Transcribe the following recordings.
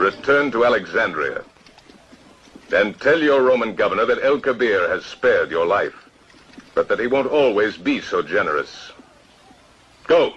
Return to Alexandria. Then tell your Roman governor that El Kabir has spared your life, but that he won't always be so generous. Go.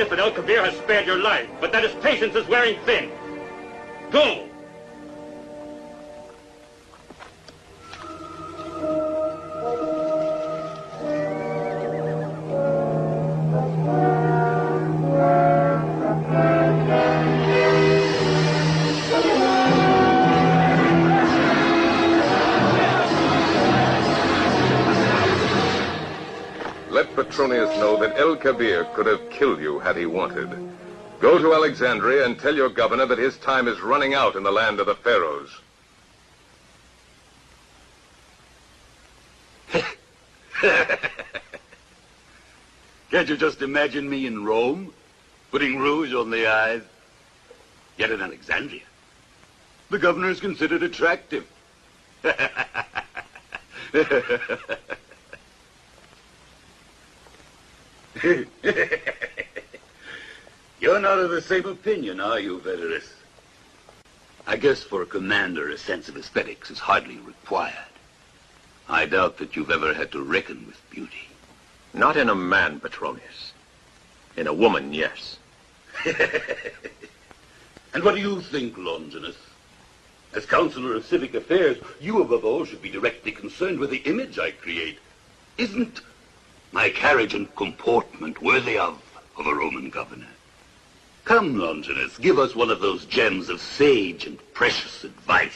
But El Kabir has spared your life, but that his patience is wearing thin. Go! Let Petronius know that El Kabir could have killed you had he wanted. Go to Alexandria and tell your governor that his time is running out in the land of the pharaohs. Can't you just imagine me in Rome, putting rouge on the eyes? Yet in Alexandria, the governor is considered attractive. You're not of the same opinion, are you, Veterus? I guess for a commander, a sense of aesthetics is hardly required. I doubt that you've ever had to reckon with beauty. Not in a man, Petronius. In a woman, yes. And what do you think, Longinus? As Counselor of Civic Affairs, you above all should be directly concerned with the image I create. Isn't my carriage and comportment worthy of a Roman governor? Come, Longinus, give us one of those gems of sage and precious advice.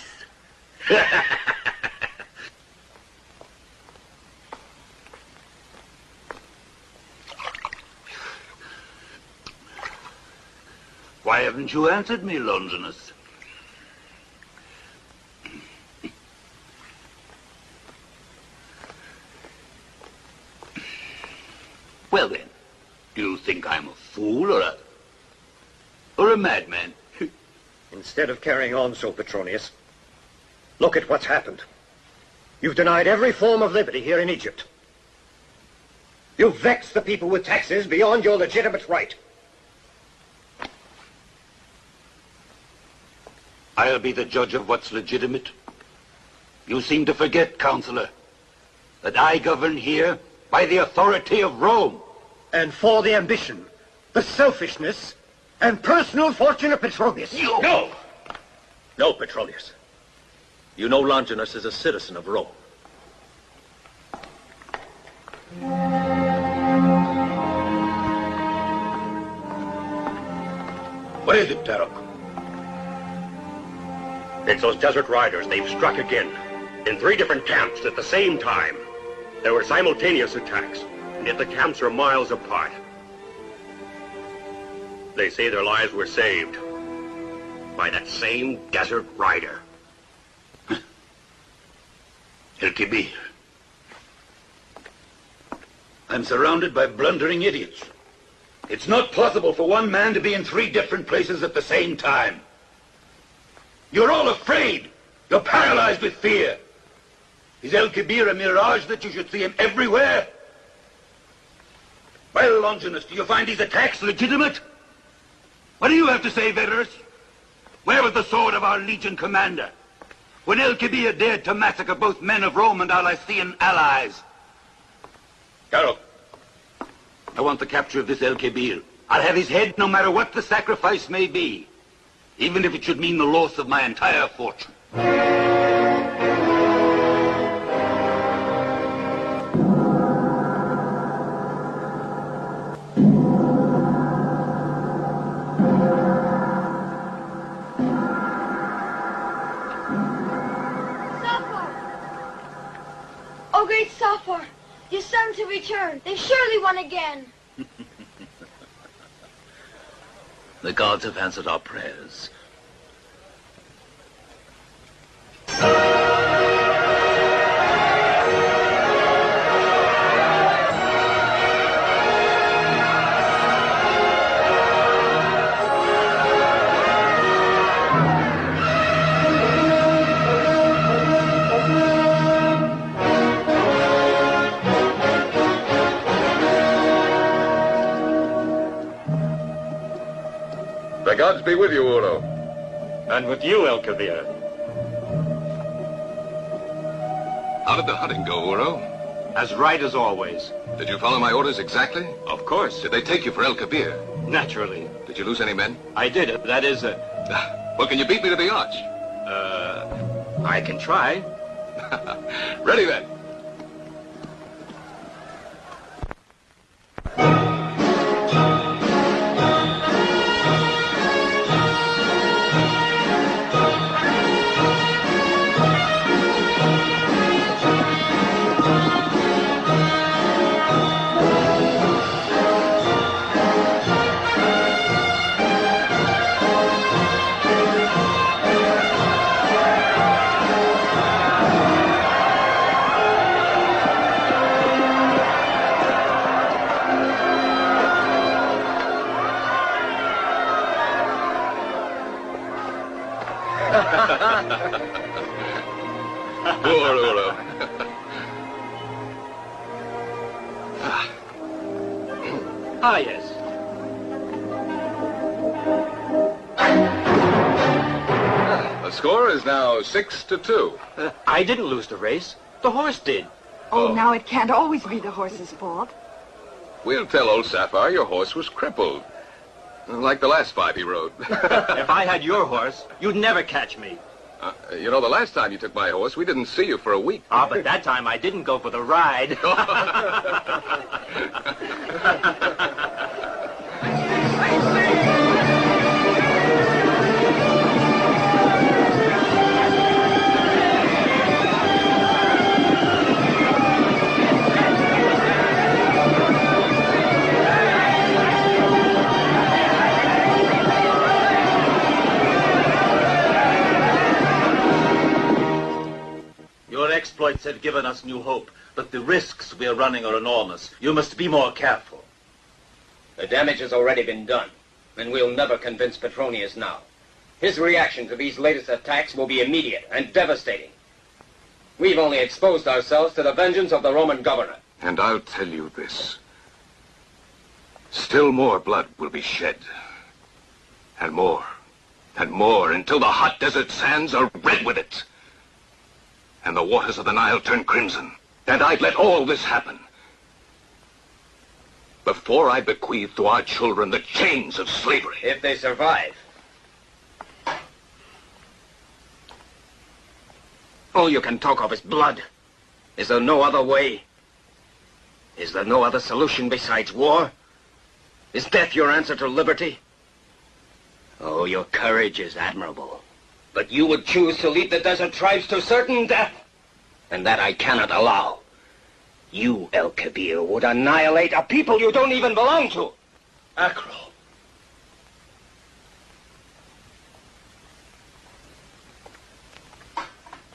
Why haven't you answered me, Longinus? Well then, do you think I'm a fool or a madman? Instead of carrying on so, Petronius, look at what's happened. You've denied every form of liberty here in Egypt. You've vexed the people with taxes beyond your legitimate right. I'll be the judge of what's legitimate. You seem to forget, Counselor, that I govern here by the authority of Rome. And for the ambition, the selfishness, and personal fortune of Petronius. No! No, Petronius. You know Longinus is a citizen of Rome. What is it, Tarok? It's those desert riders. They've struck again. In 3 different camps at the same time. There were simultaneous attacks, and yet the camps are miles apart. They say their lives were saved by that same desert rider. El-Kibir. I'm surrounded by blundering idiots. It's not possible for one man to be in 3 different places at the same time. You're all afraid. You're paralyzed with fear. Is El-Kibir a mirage that you should see him everywhere? Well, Longinus, do you find these attacks legitimate? What do you have to say, Verus? Where was the sword of our legion commander when El-Kibir dared to massacre both men of Rome and our Lycian allies? Carol, I want the capture of this El-Kibir. I'll have his head no matter what the sacrifice may be, even if it should mean the loss of my entire fortune. Oh, great Safar, your sons have returned. They surely won again. The gods have answered our prayers. The gods be with you, Uro. And with you, El-Kibir. How did the hunting go, Uro? As right as always. Did you follow my orders exactly? Of course. Did they take you for El-Kibir? Naturally. Did you lose any men? I did. That is, Well, can you beat me to the arch? I can try. Ready then. Poor Uro. Ah, yes. The score is now 6-2. I didn't lose the race. The horse did. Oh, now it can't always be the horse's fault. We'll tell old Sapphire your horse was crippled. Like the last 5 he rode. If I had your horse, you'd never catch me. You know, the last time you took my horse, we didn't see you for a week. Ah, but that time I didn't go for the ride. Your exploits have given us new hope, but the risks we are running are enormous. You must be more careful. The damage has already been done, and we'll never convince Petronius now. His reaction to these latest attacks will be immediate and devastating. We've only exposed ourselves to the vengeance of the Roman governor. And I'll tell you this. Still more blood will be shed. And more until the hot desert sands are red with it. And the waters of the Nile turn crimson. And I'd let all this happen before I bequeath to our children the chains of slavery. If they survive. All you can talk of is blood. Is there no other way? Is there no other solution besides war? Is death your answer to liberty? Oh, your courage is admirable. But you would choose to lead the desert tribes to certain death. and that I cannot allow. You, El Kabir, would annihilate a people you don't even belong to. Acro.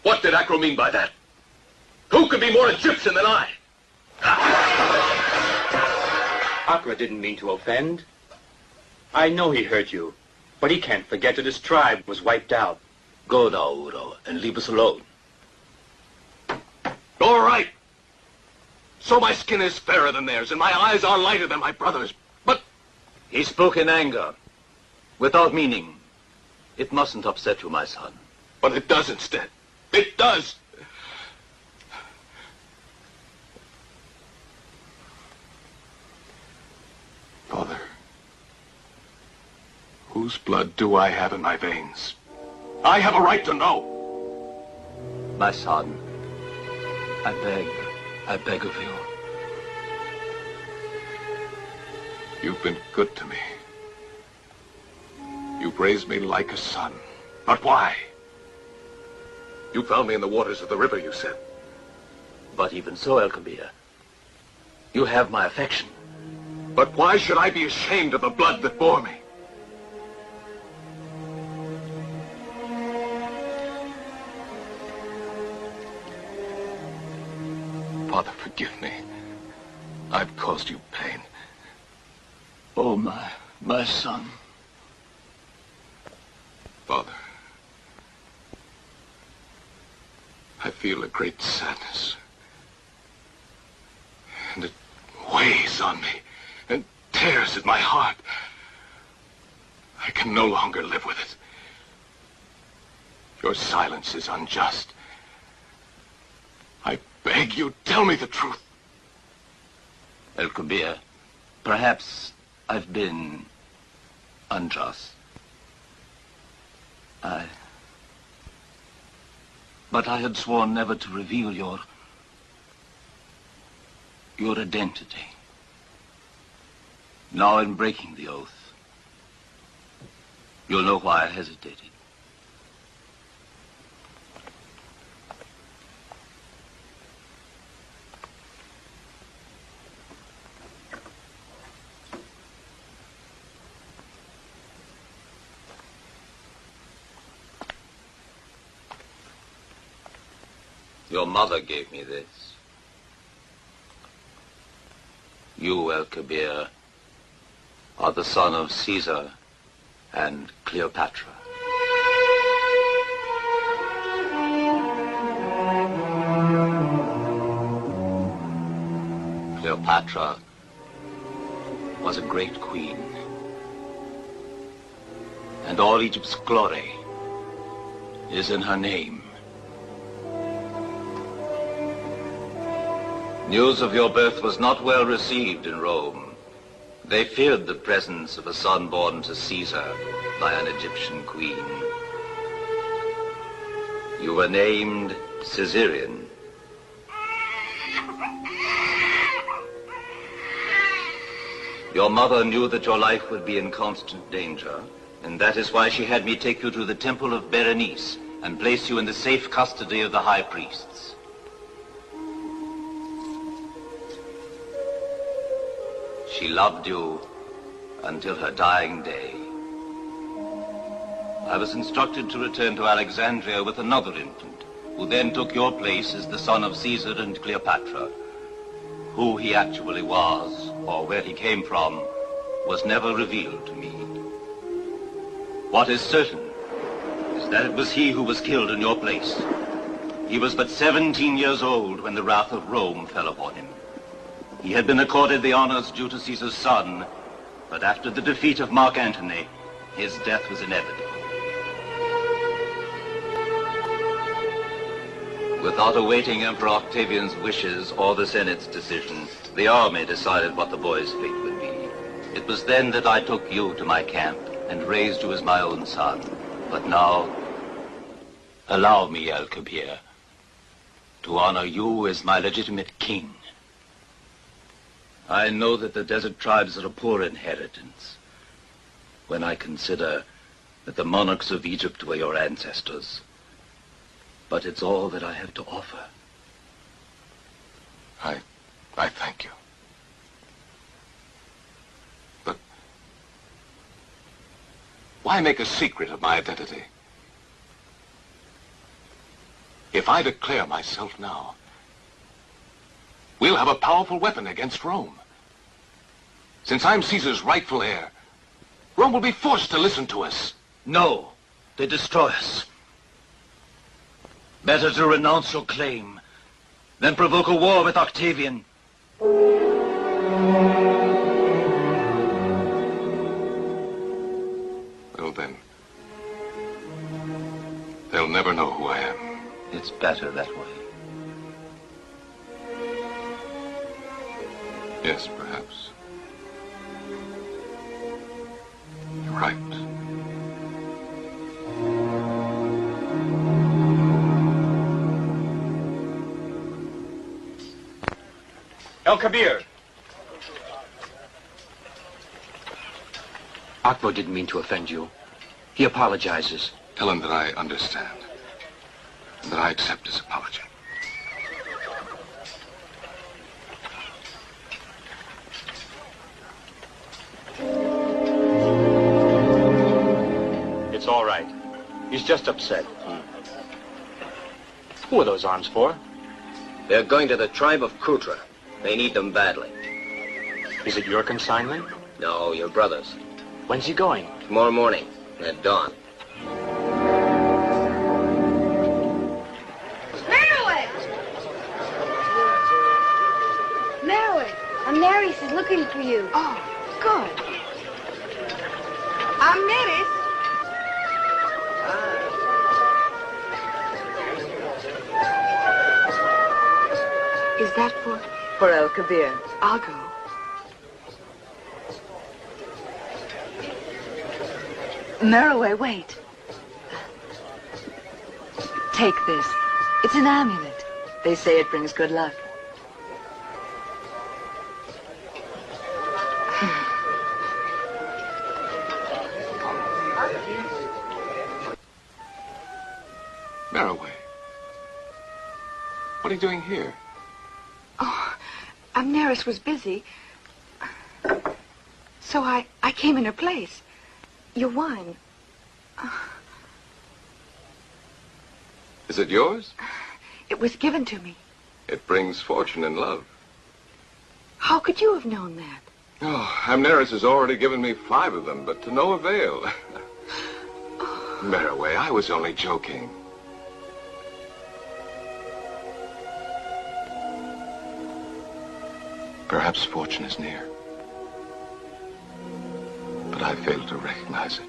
What did Acro mean by that? Who could be more Egyptian than I? Acro didn't mean to offend. I know he hurt you, but he can't forget that his tribe was wiped out. Go now, Udo, and leave us alone. All right. So my skin is fairer than theirs, and my eyes are lighter than my brother's. But he spoke in anger, without meaning. It mustn't upset you, my son. But it does instead. It does. Father, whose blood do I have in my veins? I have a right to know. My son, I beg of you. You've been good to me. You've raised me like a son. But why? You found me in the waters of the river, you said. But even so, El Kabir, you have my affection. But why should I be ashamed of the blood that bore me? Father, forgive me. I've caused you pain. Oh, my son. Father, I feel a great sadness. And it weighs on me and tears at my heart. I can no longer live with it. Your silence is unjust. I beg you, tell me the truth. El Kabir, perhaps I've been unjust. But I had sworn never to reveal your identity. Now, in breaking the oath, you'll know why I hesitated. Your mother gave me this. You, El Kabir, are the son of Caesar and Cleopatra. Cleopatra was a great queen, and all Egypt's glory is in her name. News of your birth was not well received in Rome. They feared the presence of a son born to Caesar by an Egyptian queen. You were named Caesarean. Your mother knew that your life would be in constant danger, and that is why she had me take you to the temple of Berenice and place you in the safe custody of the high priests. She loved you until her dying day. I was instructed to return to Alexandria with another infant, who then took your place as the son of Caesar and Cleopatra. Who he actually was, or where he came from, was never revealed to me. What is certain is that it was he who was killed in your place. He was but 17 years old when the wrath of Rome fell upon him. He had been accorded the honors due to Caesar's son, but after the defeat of Mark Antony, his death was inevitable. Without awaiting Emperor Octavian's wishes or the Senate's decision, the army decided what the boy's fate would be. It was then that I took you to my camp and raised you as my own son. But now, allow me, El Kabir, to honor you as my legitimate king. I know that the desert tribes are a poor inheritance when I consider that the monarchs of Egypt were your ancestors. But it's all that I have to offer. I thank you. But why make a secret of my identity? If I declare myself now, we'll have a powerful weapon against Rome. Since I'm Caesar's rightful heir, Rome will be forced to listen to us. No, they destroy us. Better to renounce your claim than provoke a war with Octavian. Well then, they'll never know who I am. It's better that way. Yes, perhaps. You're right. El Kabir! Akbar didn't mean to offend you. He apologizes. Tell him that I understand. And that I accept his apology. It's all right. He's just upset. Who are those arms for? They're going to the tribe of Kutra. They need them badly. Is it your consignment? No, your brother's. When's he going? Tomorrow morning, at dawn. Maris is looking for you. Oh, good. I'm Maris. Is that for El Kabir? I'll go. Merowe, wait. Take this. It's an amulet. They say it brings good luck. Merowe, what are you doing here? Oh, Amneris was busy. So I came in her place. Your wine. Is it yours? It was given to me. It brings fortune and love. How could you have known that? Oh, Amneris has already given me 5 of them, but to no avail. Merowe, I was only joking. Perhaps fortune is near, but I fail to recognize it.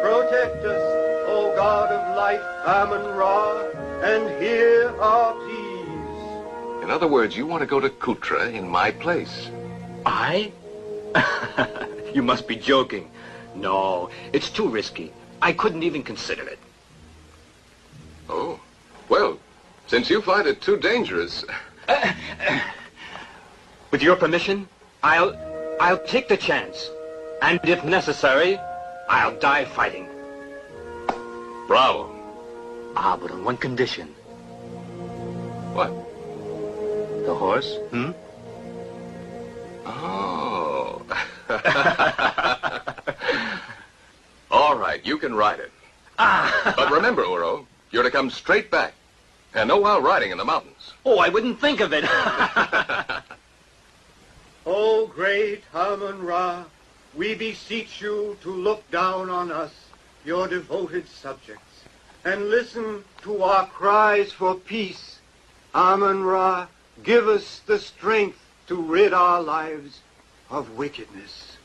Protect us, O God of life, Amun-Ra, and hear our pleas. In other words, you want to go to Kutra in my place. I? You must be joking. No, it's too risky. I couldn't even consider it. Oh, well, since you find it too dangerous... With your permission, I'll take the chance. And if necessary, I'll die fighting. Bravo. Ah, but on one condition. What? The horse? Oh. All right, you can ride it. But remember, Uro, you're to come straight back. And no wild riding in the mountains. Oh, I wouldn't think of it. O great Amun-Ra, we beseech you to look down on us, your devoted subjects, and listen to our cries for peace. Amun-Ra, give us the strength to rid our lives of wickedness.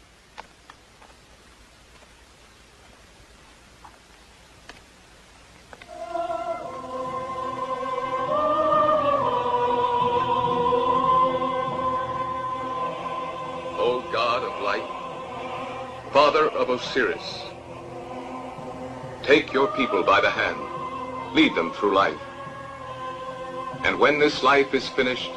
O God of light, Father of Osiris, take your people by the hand, lead them through life. And when this life is finished,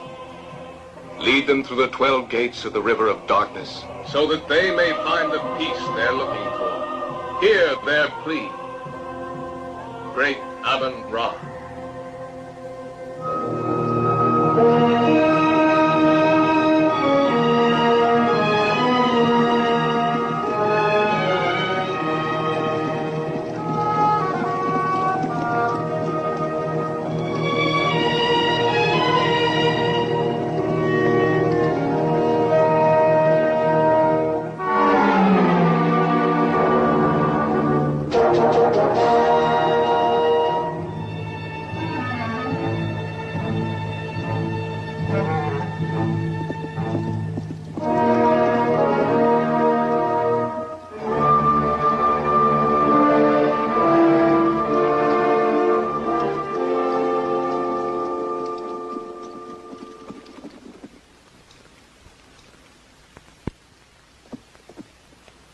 Lead them through the 12 gates of the river of darkness, so that they may find the peace they're looking for. Hear their plea. Great Amun Ra.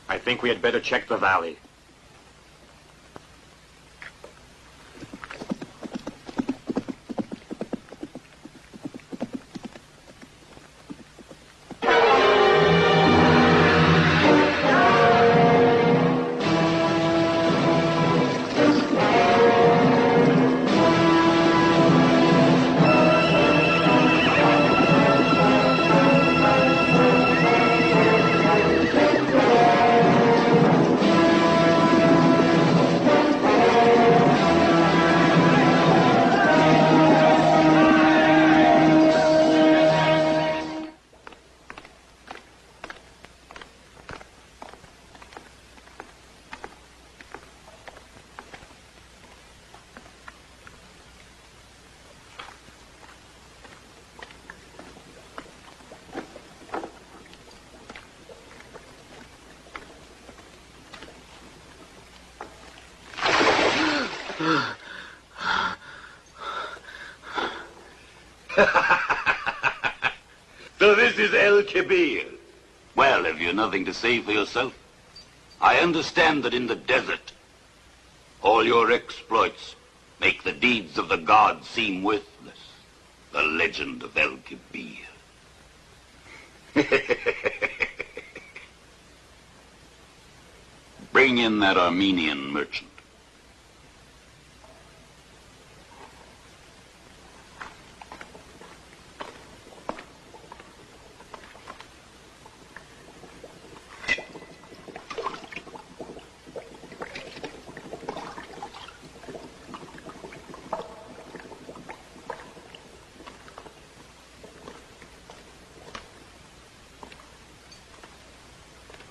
I think we had better check the valley. So this is El Kabir. Well, have you nothing to say for yourself? I understand that in the desert, all your exploits make the deeds of the gods seem worthless. The legend of El Kabir. Bring in that Armenian merchant.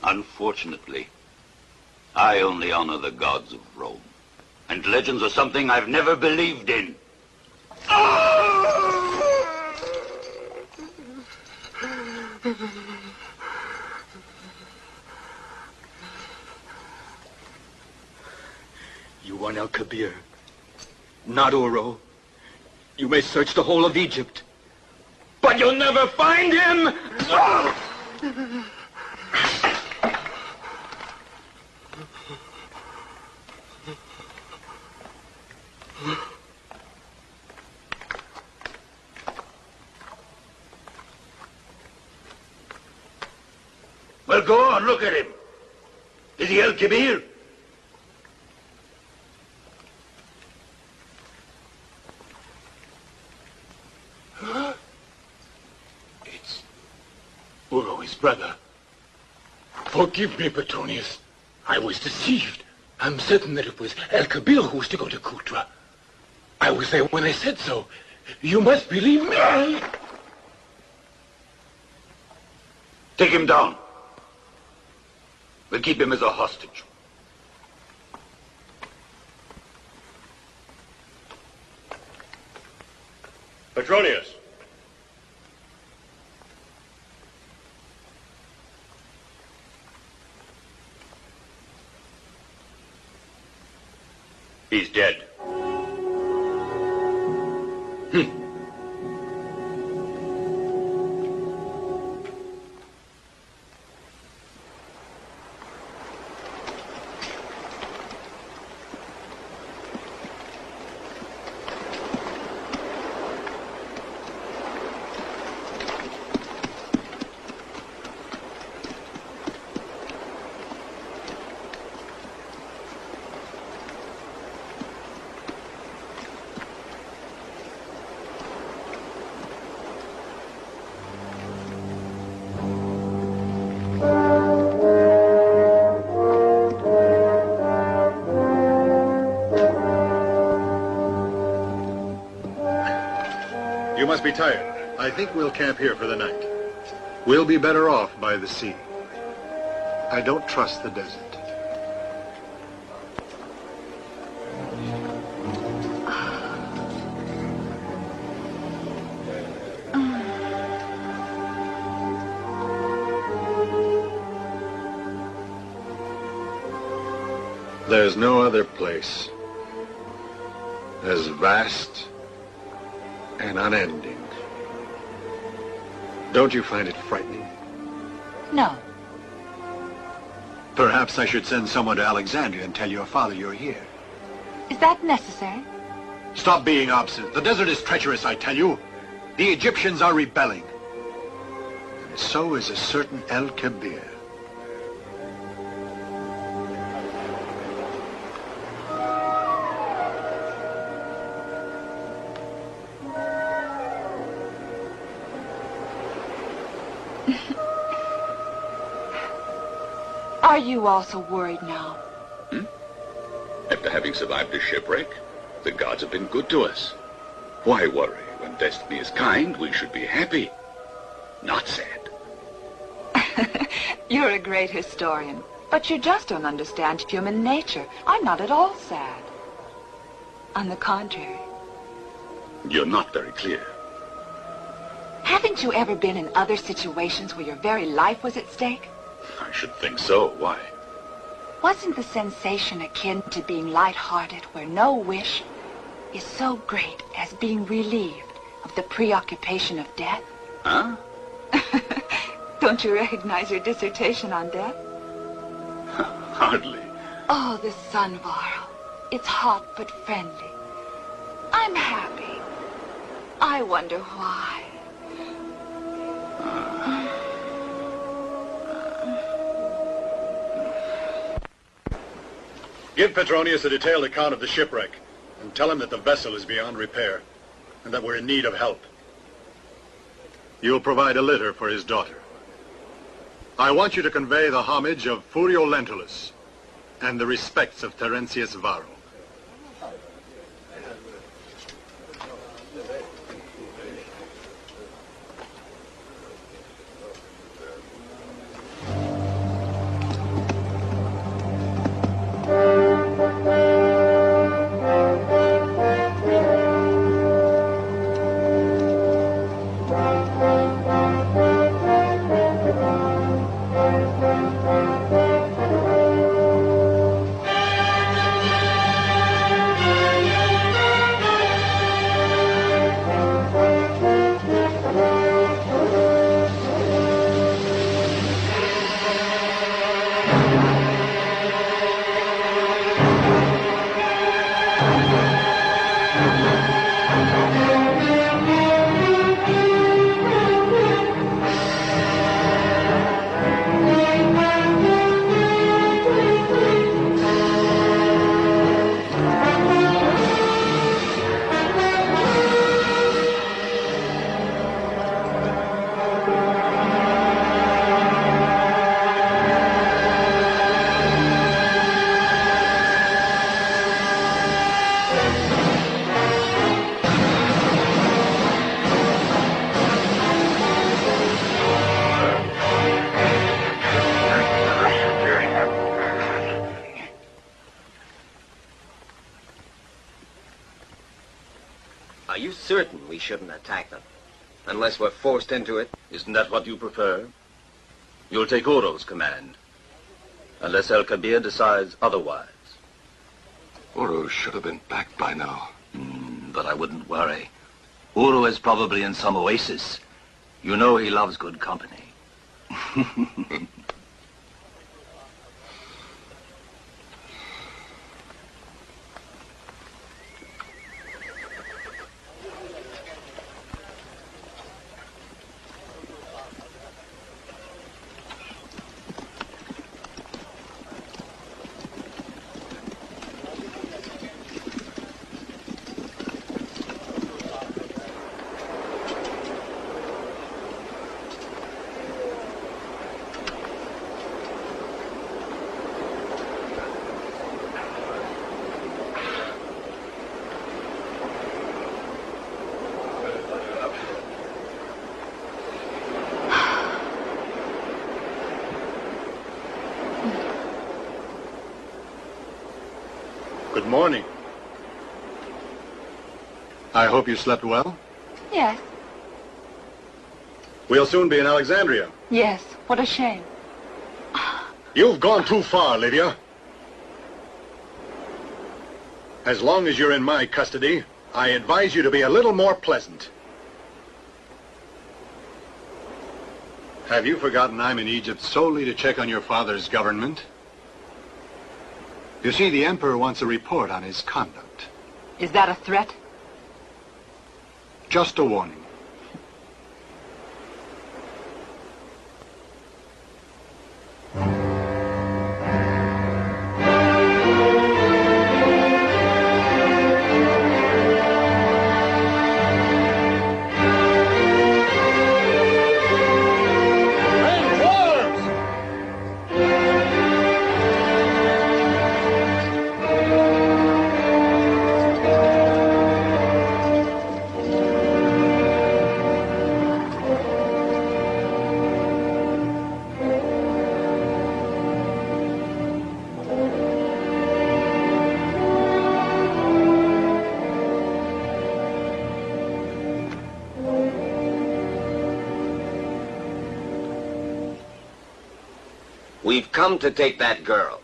Unfortunately, I only honor the gods of Rome. And legends are something I've never believed in. You want El Kabir, not Uro. You may search the whole of Egypt, but you'll never find him! Well, go on, look at him. Is he El Kabir? It's Uro, his brother. Forgive me, Petronius. I was deceived. I'm certain that it was El Kabir who was to go to Kutra. I was there when I said so. You must believe me. Take him down. We'll keep him as a hostage. Petronius. He's dead. must be tired. I think we'll camp here for the night. We'll be better off by the sea. I don't trust the desert. There's no other place as vast and unending. Don't you find it frightening? No. Perhaps I should send someone to Alexandria and tell your father you're here. Is that necessary? Stop being obstinate. The desert is treacherous, I tell you. The Egyptians are rebelling. And so is a certain El Kabir. Are you also worried now? After having survived a shipwreck, the gods have been good to us. Why worry? When destiny is kind, we should be happy, not sad. You're a great historian, but you just don't understand human nature. I'm not at all sad. On the contrary. You're not very clear. Haven't you ever been in other situations where your very life was at stake? I should think so. Why? Wasn't the sensation akin to being lighthearted where no wish is so great as being relieved of the preoccupation of death? Huh? Don't you recognize your dissertation on death? Hardly. Oh, the sun, Varl. It's hot but friendly. I'm happy. I wonder why. Give Petronius a detailed account of the shipwreck, and tell him that the vessel is beyond repair, and that we're in need of help. You'll provide a litter for his daughter. I want you to convey the homage of Furio Lentulus, and the respects of Terentius Varro. Are you certain we shouldn't attack them? Unless we're forced into it? Isn't that what you prefer? You'll take Uro's command. Unless El Kabir decides otherwise. Uro should have been back by now. But I wouldn't worry. Uro is probably in some oasis. You know he loves good company. morning. I hope you slept well. Yes. We'll soon be in Alexandria. Yes. What a shame. You've gone too far, Lydia. As long as you're in my custody, I advise you to be a little more pleasant. Have you forgotten I'm in Egypt solely to check on your father's government? You see, the Emperor wants a report on his conduct. Is that a threat? Just a warning. We've come to take that girl.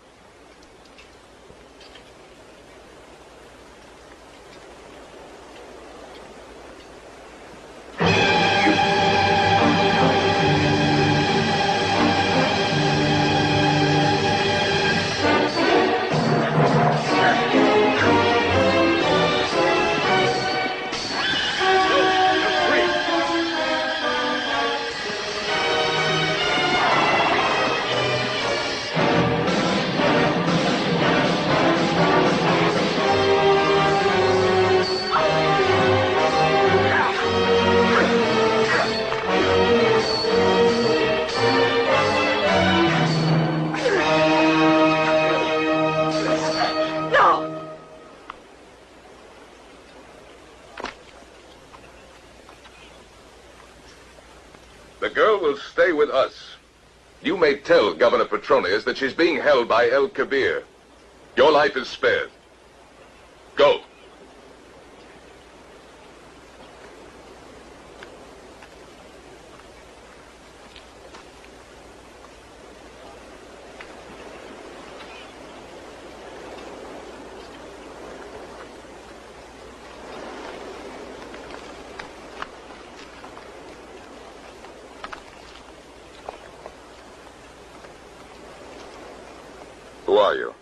The girl will stay with us. You may tell Governor Petronius that she's being held by El Kabir. Your life is spared. Go. Who are you?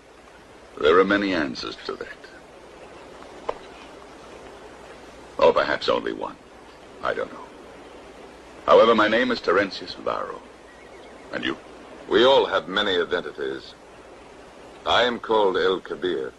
There are many answers to that. Or perhaps only one. I don't know. However, my name is Terentius Varro. And you? We all have many identities. I am called El Kabir.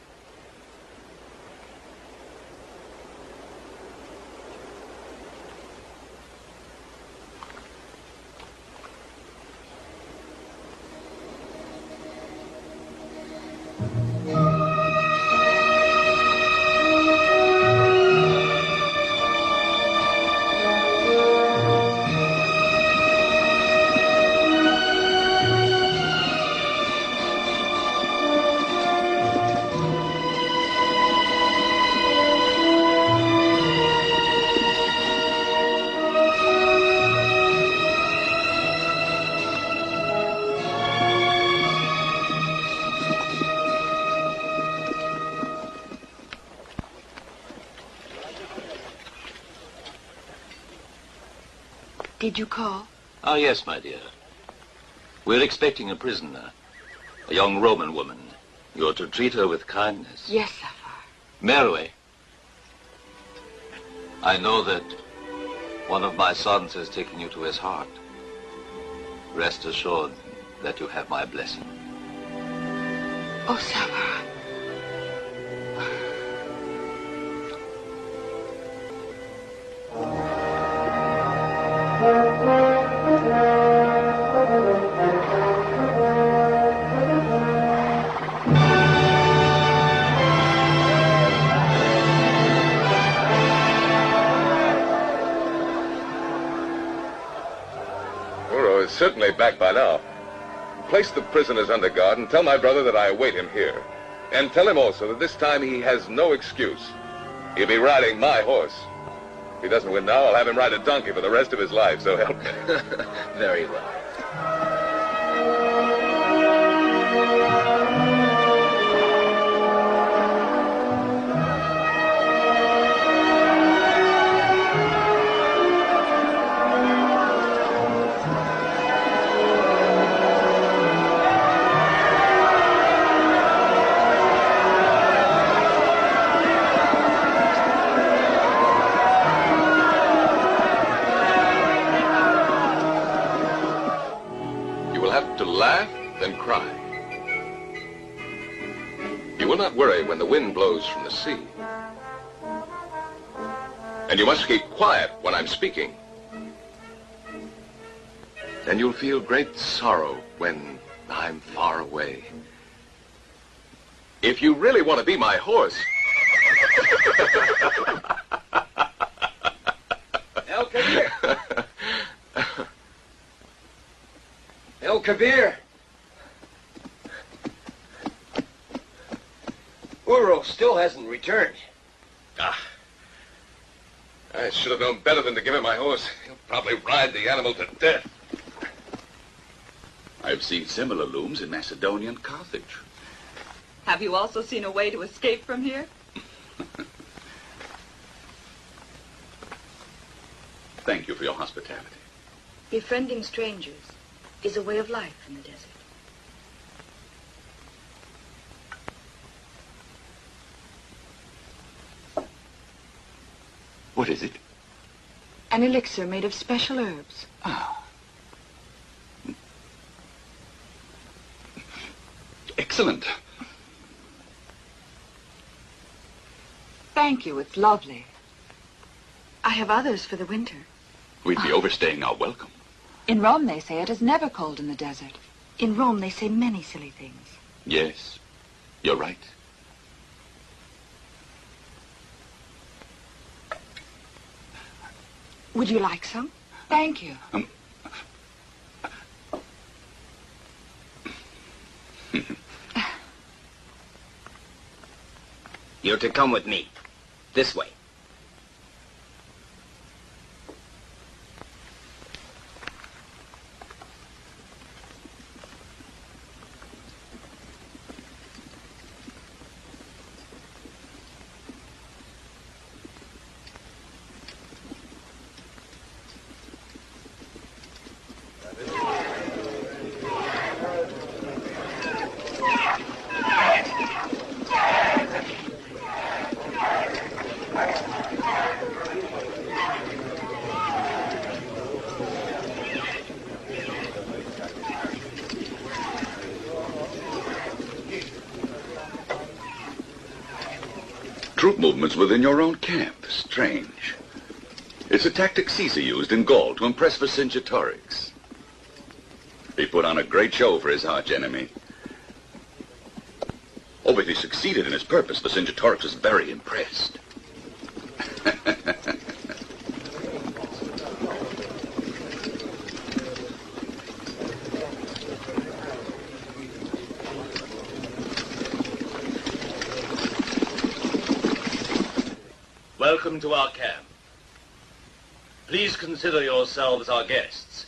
Did you call? Oh, yes, my dear. We're expecting a prisoner, a young Roman woman. You're to treat her with kindness. Yes, Sapphire. Meroe, I know that one of my sons has taken you to his heart. Rest assured that you have my blessing. Oh, Sapphire. Is certainly back by now. Place the prisoners under guard and tell my brother that I await him here. And tell him also that this time he has no excuse. He'll be riding my horse. If he doesn't win now, I'll have him ride a donkey for the rest of his life, so help me. Very well. Then cry. You will not worry when the wind blows from the sea. And you must keep quiet when I'm speaking. And you'll feel great sorrow when I'm far away. If you really want to be my horse... El Kabir! El Kabir! Uro still hasn't returned. Ah. I should have known better than to give him my horse. He'll probably ride the animal to death. I've seen similar looms in Macedonia and Carthage. Have you also seen a way to escape from here? Thank you for your hospitality. Befriending strangers is a way of life in the desert. What is it? An elixir made of special herbs. Ah. Excellent. Thank you, it's lovely. I have others for the winter. We'd be overstaying our welcome. In Rome, they say it is never cold in the desert. In Rome, they say many silly things. Yes, you're right. Would you like some? Thank you. You're to come with me. This way. Troop movements within your own camp. Strange. It's a tactic Caesar used in Gaul to impress Vercingetorix. He put on a great show for his arch-enemy. Oh, but he succeeded in his purpose. Vercingetorix was very impressed. Welcome to our camp. Please consider yourselves our guests,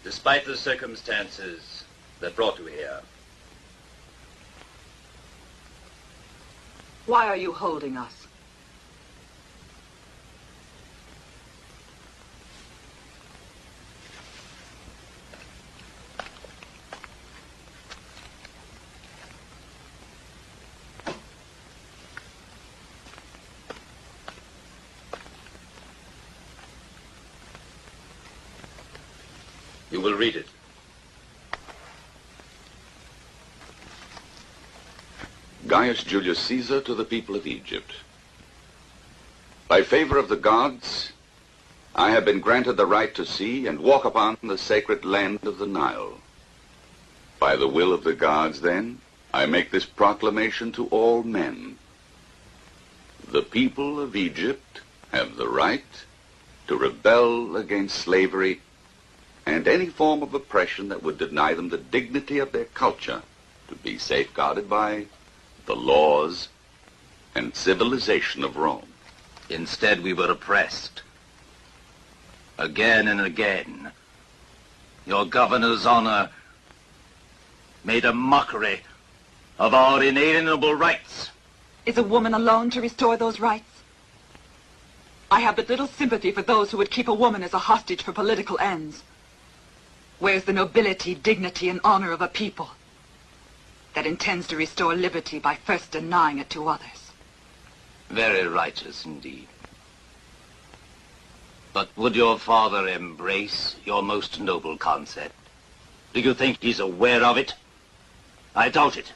despite the circumstances that brought you here. Why are you holding us? You will read it. Gaius Julius Caesar to the people of Egypt. By favor of the gods, I have been granted the right to see and walk upon the sacred land of the Nile. By the will of the gods, then, I make this proclamation to all men. The people of Egypt have the right to rebel against slavery and any form of oppression that would deny them the dignity of their culture to be safeguarded by the laws and civilization of Rome. Instead, we were oppressed. Again and again. Your governor's honor made a mockery of our inalienable rights. Is a woman alone to restore those rights? I have but little sympathy for those who would keep a woman as a hostage for political ends. Where's the nobility, dignity, and honor of a people that intends to restore liberty by first denying it to others? Very righteous indeed. But would your father embrace your most noble concept? Do you think he's aware of it? I doubt it.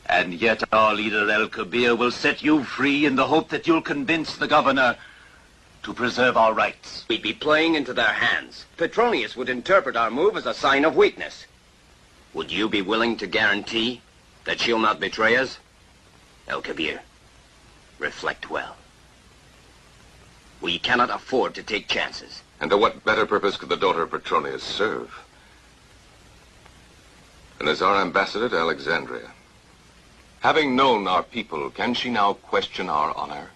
And yet our leader El Kabir will set you free in the hope that you'll convince the governor to preserve our rights. We'd be playing into their hands. Petronius would interpret our move as a sign of weakness. Would you be willing to guarantee that she'll not betray us? El Kabir, reflect well. We cannot afford to take chances. And to what better purpose could the daughter of Petronius serve? And as our ambassador to Alexandria, having known our people, can she now question our honor?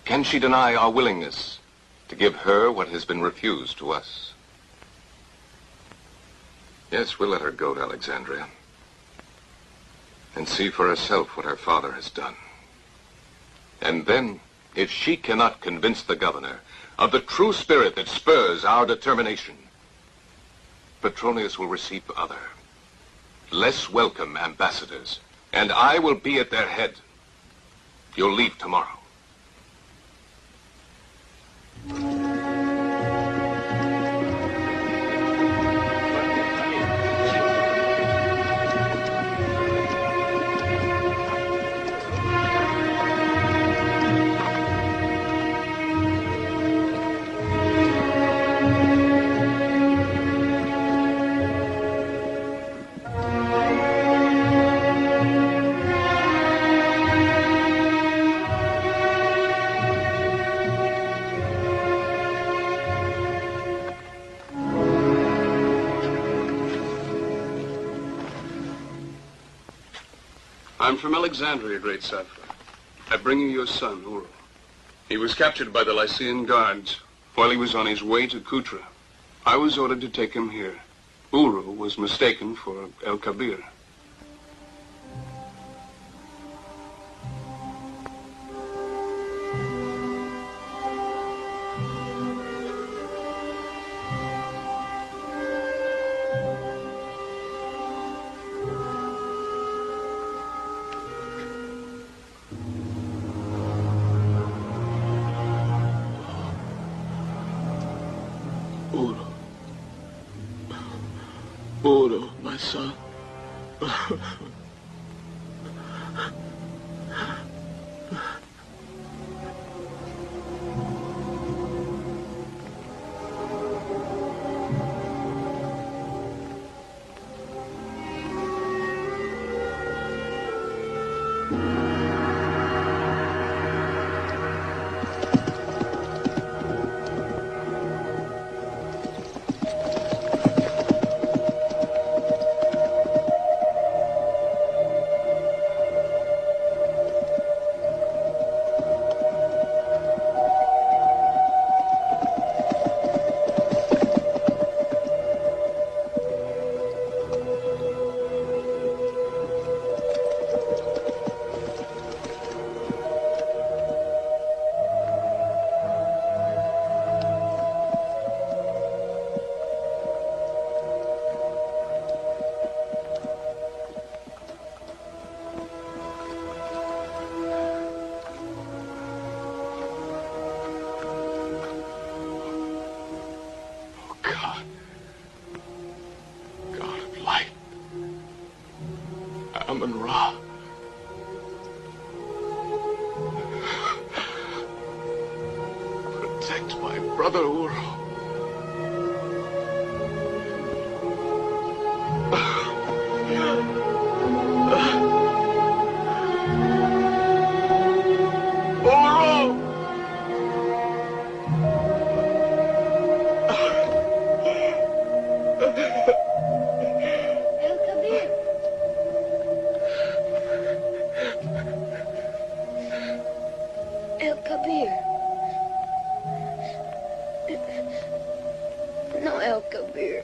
Can she deny our willingness to give her what has been refused to us? Yes, we'll let her go to Alexandria and see for herself what her father has done. And then, if she cannot convince the governor of the true spirit that spurs our determination, Petronius will receive other, less welcome ambassadors, and I will be at their head. You'll leave tomorrow. I'm from Alexandria, great Saphir. I bring you your son, Uro. He was captured by the Lycian guards while he was on his way to Kutra. I was ordered to take him here. Uro was mistaken for El Kabir. Uro, my son. Amun-Ra. Protect my brother Uro. No, El Kabir.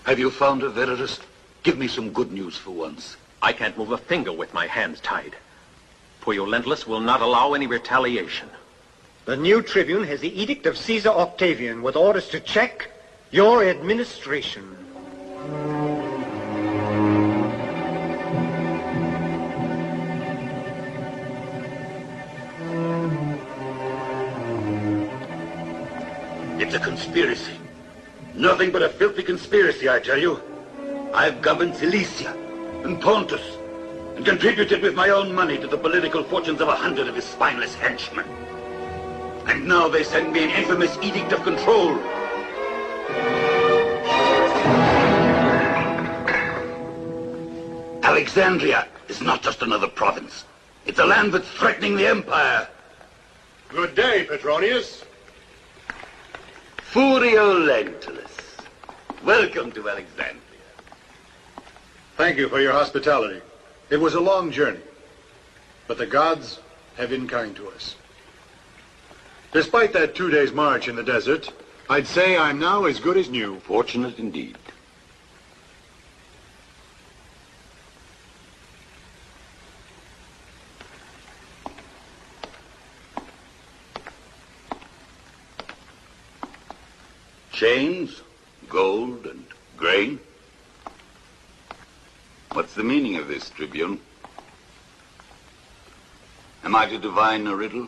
Have you found her, Veridus? Give me some good news for once. I can't move a finger with my hands tied. Puyolentless will not allow any retaliation. The new Tribune has the edict of Caesar Octavian with orders to check your administration. It's a conspiracy. Nothing but a filthy conspiracy, I tell you. I've governed Cilicia and Pontus and contributed with my own money to the political fortunes of 100 of his spineless henchmen. And now they send me an infamous edict of control. Alexandria is not just another province. It's a land that's threatening the empire. Good day, Petronius. Furio Lentulus. Welcome to Alexandria. Thank you for your hospitality. It was a long journey, but the gods have been kind to us. Despite that 2 days' march in the desert, I'd say I'm now as good as new. Fortunate indeed. Chains, gold, and grain. What's the meaning of this, Tribune? Am I to divine a riddle?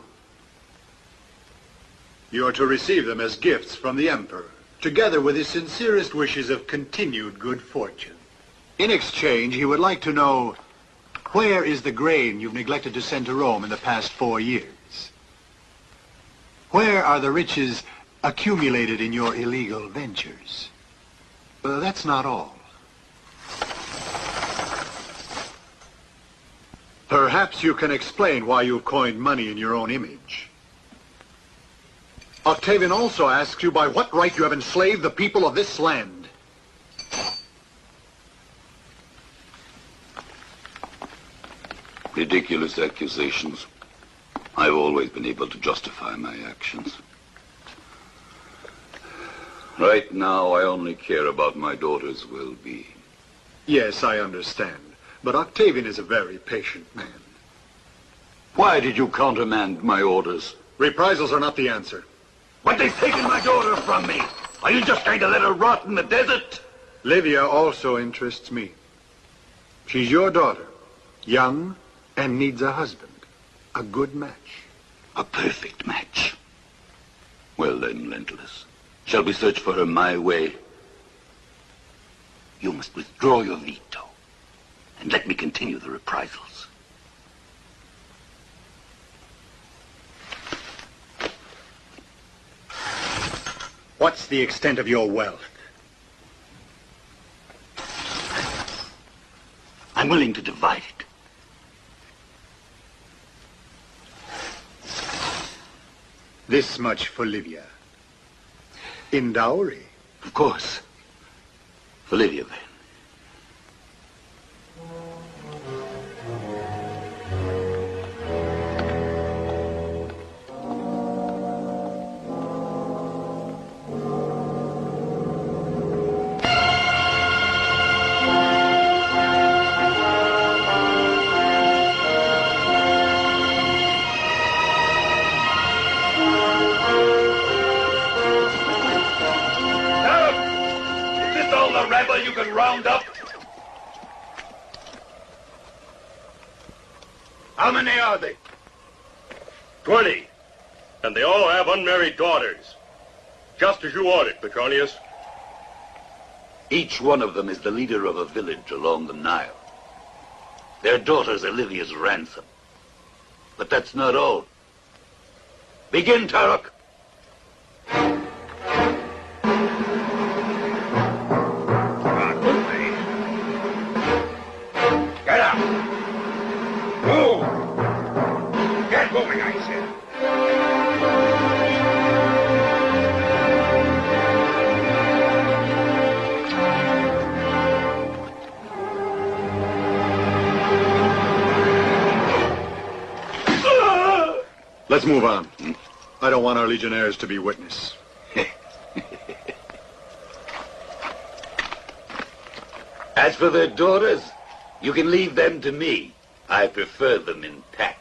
You're to receive them as gifts from the Emperor, together with his sincerest wishes of continued good fortune. In exchange, he would like to know, where is the grain you've neglected to send to Rome in the past 4 years? Where are the riches accumulated in your illegal ventures? That's not all. Perhaps you can explain why you've coined money in your own image. Octavian also asks you by what right you have enslaved the people of this land. Ridiculous accusations. I've always been able to justify my actions. Right now, I only care about my daughter's well-being. Yes, I understand. But Octavian is a very patient man. Why did you countermand my orders? Reprisals are not the answer. But they've taken my daughter from me. Are you just going to let her rot in the desert? Livia also interests me. She's your daughter, young and needs a husband. A good match. A perfect match. Well then, Lentulus, shall we search for her my way? You must withdraw your veto and let me continue the reprisals. What's the extent of your wealth? I'm willing to divide it. This much for Livia. In dowry? Of course. For Livia, then. You can round up. How many are they? 20. And they all have unmarried daughters. Just as you ordered, Petronius. Each one of them is the leader of a village along the Nile. Their daughters are Livia's ransom. But that's not all. Begin, Tarok. Get up! Move! Get moving, I said. Let's move on. I don't want our legionnaires to be witness. As for their daughters, you can leave them to me. I prefer them intact.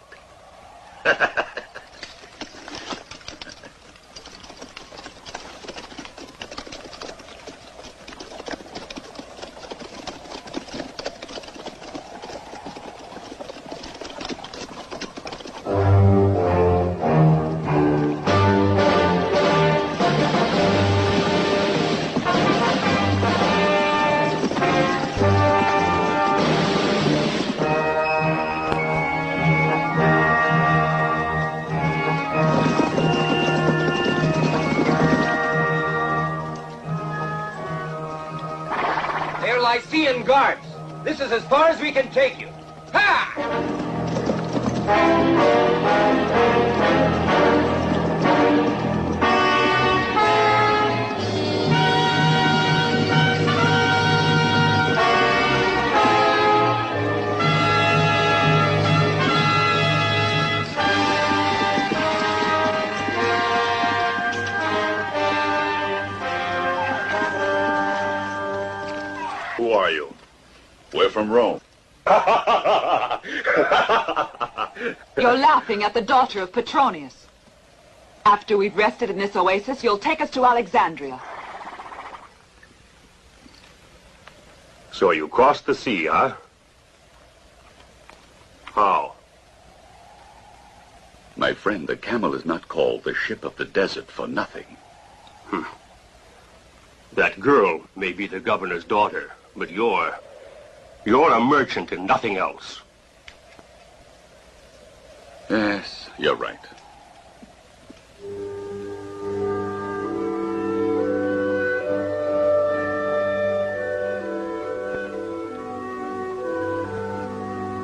Guards, this is as far as we can take you. Ha! Who are you? We're from Rome. You're laughing at the daughter of Petronius. After we've rested in this oasis, you'll take us to Alexandria. So you crossed the sea, huh? How? My friend, the camel is not called the ship of the desert for nothing. That girl may be the governor's daughter, but you're a merchant and nothing else. Yes, you're right.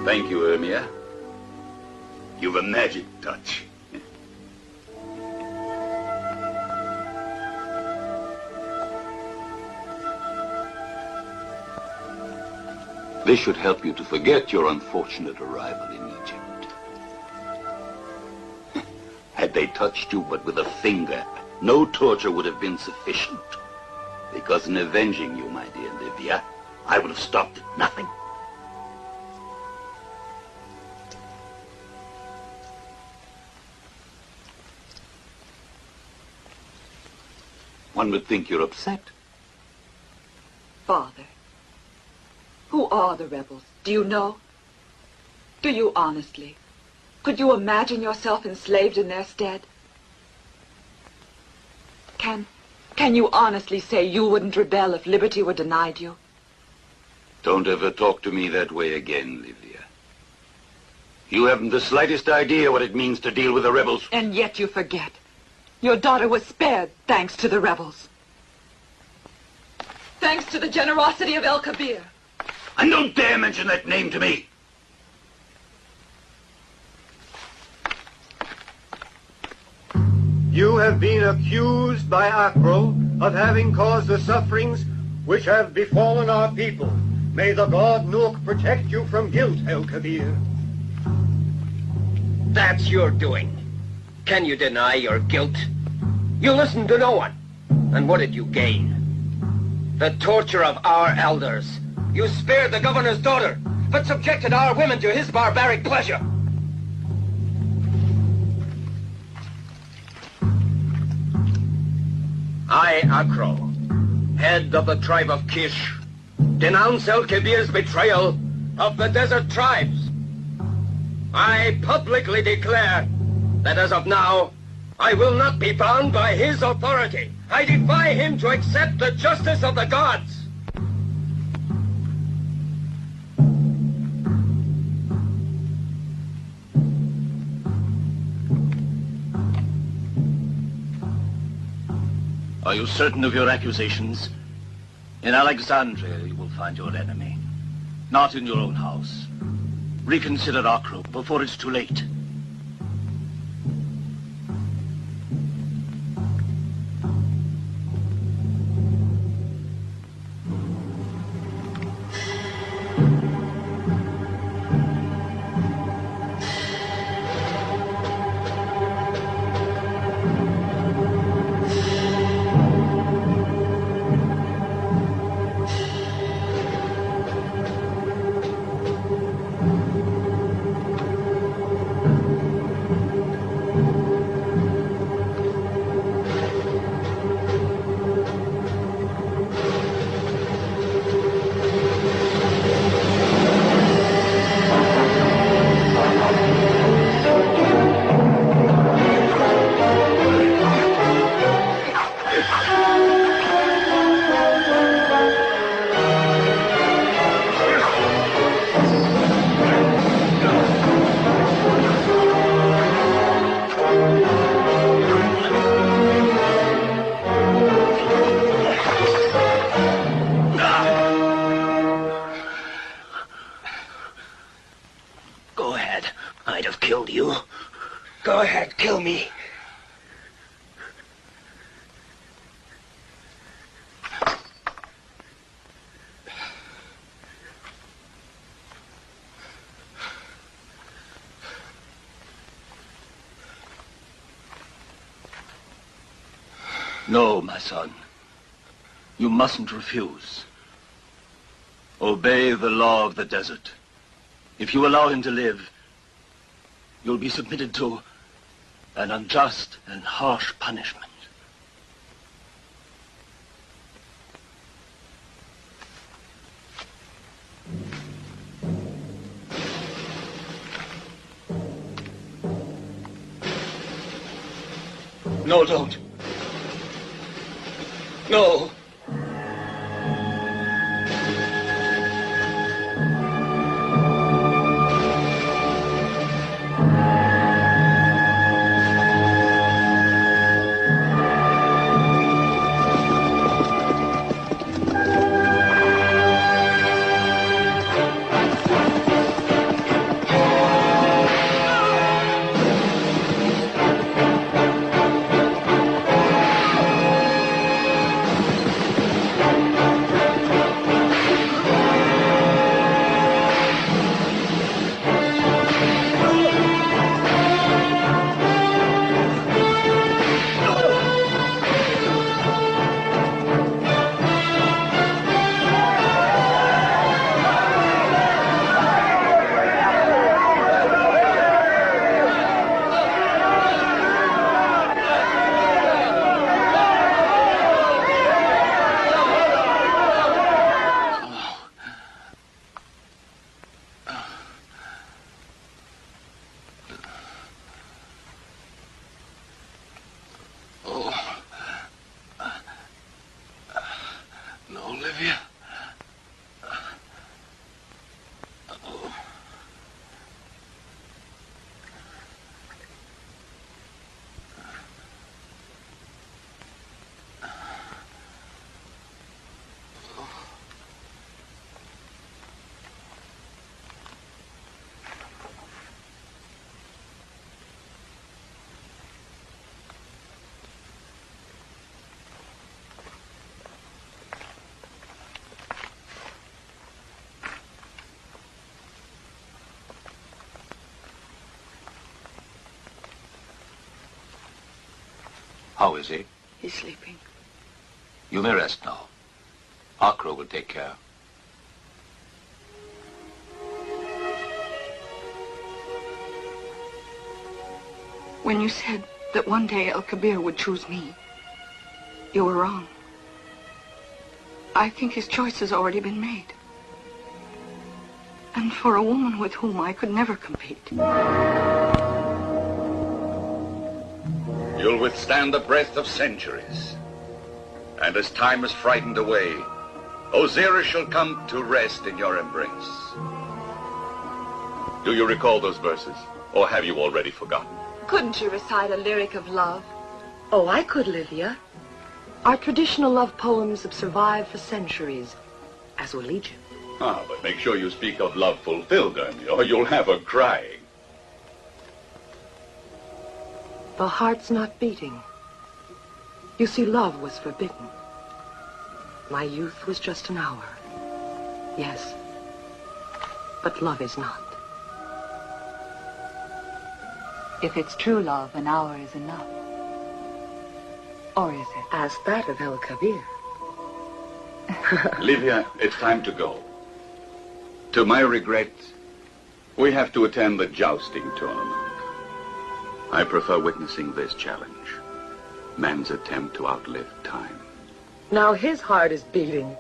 Thank you, Hermia. You've a magic touch. This should help you to forget your unfortunate arrival in Egypt. Had they touched you but with a finger, no torture would have been sufficient. Because in avenging you, my dear Livia, I would have stopped at nothing. One would think you're upset. Father, who are the rebels? Do you know? Do you honestly? Could you imagine yourself enslaved in their stead? Can you honestly say you wouldn't rebel if liberty were denied you? Don't ever talk to me that way again, Livia. You haven't the slightest idea what it means to deal with the rebels. And yet you forget. Your daughter was spared thanks to the rebels. Thanks to the generosity of El Kabir. And don't dare mention that name to me. You have been accused by Acro of having caused the sufferings which have befallen our people. May the god Nook protect you from guilt, El Kabir. That's your doing. Can you deny your guilt? You listened to no one. And what did you gain? The torture of our elders. You spared the governor's daughter, but subjected our women to his barbaric pleasure. I, Acro, head of the tribe of Kish, denounce El Kabir's betrayal of the desert tribes. I publicly declare that as of now, I will not be bound by his authority. I defy him to accept the justice of the gods. Are you certain of your accusations? In Alexandria you will find your enemy, not in your own house. Reconsider Acro before it's too late. No, my son. You mustn't refuse. Obey the law of the desert. If you allow him to live, you'll be submitted to an unjust and harsh punishment. No, don't. No. How is he? He's sleeping. You may rest now. Akra will take care. When you said that one day El Kabir would choose me, you were wrong. I think his choice has already been made. And for a woman with whom I could never compete. You'll withstand the breath of centuries. And as time is frightened away, Osiris shall come to rest in your embrace. Do you recall those verses? Or have you already forgotten? Couldn't you recite a lyric of love? Oh, I could, Livia. Our traditional love poems have survived for centuries, as will Egypt. Ah, but make sure you speak of love fulfilled, or you'll have her crying. The heart's not beating. You see, love was forbidden. My youth was just an hour. Yes, but love is not. If it's true love, an hour is enough. Or is it? Ask that of El Kabir. Livia, it's time to go. To my regret, we have to attend the jousting tournament. I prefer witnessing this challenge. Man's attempt to outlive time. Now his heart is beating.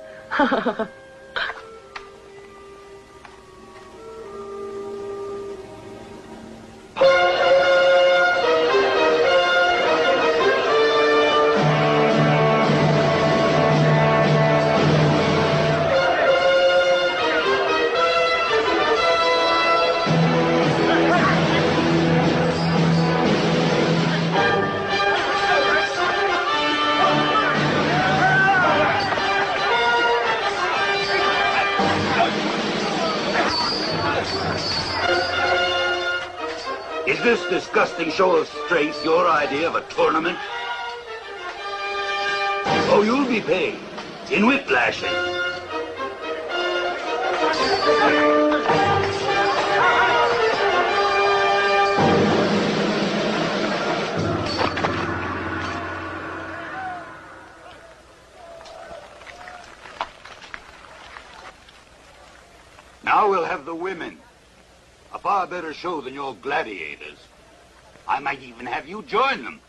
Is this disgusting show of strength your idea of a tournament? Oh, you'll be paid in whiplashing. Now we'll have the women. A far better show than your gladiators. I might even have you join them.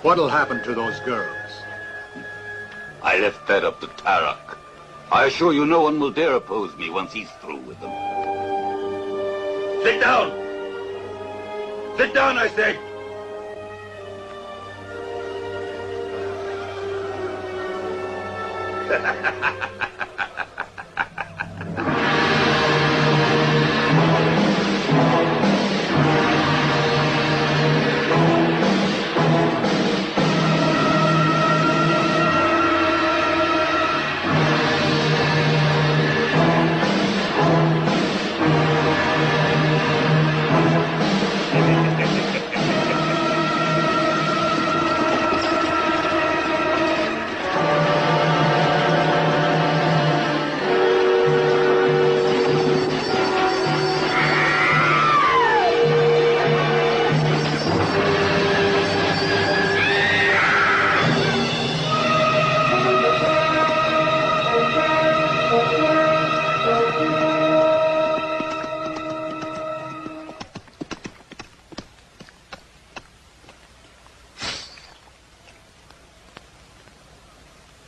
What'll happen to those girls? I left that up to Tarak. I assure you no one will dare oppose me once he's through with them. Sit down! Sit down, I said!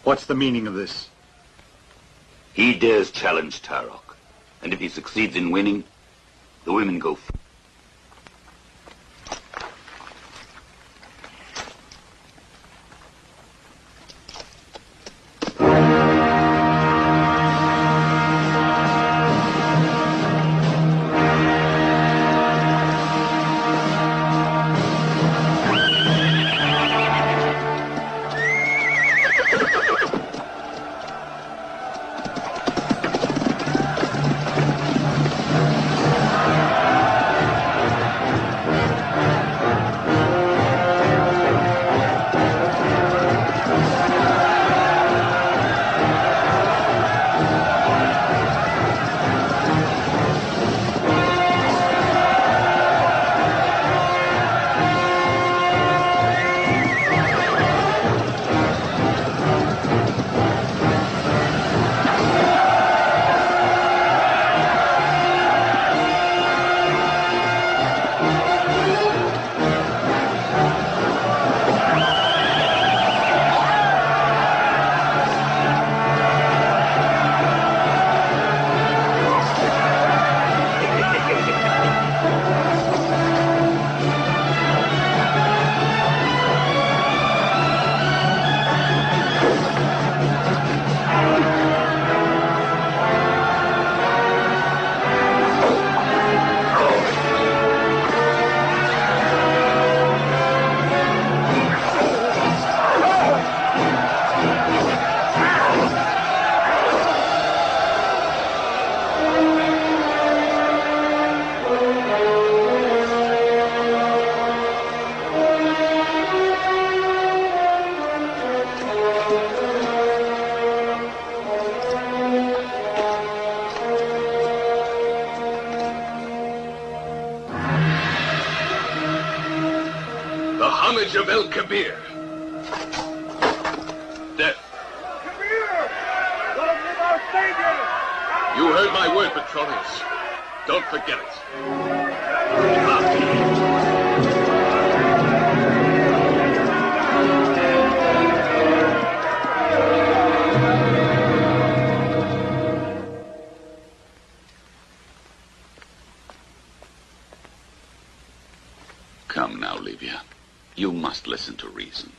What's the meaning of this? He dares challenge Tarak. And if he succeeds in winning, the women go free. Of El Kabir. Death. You heard my word, Petronius. Don't forget it. Come now, Livia. You must listen to reason.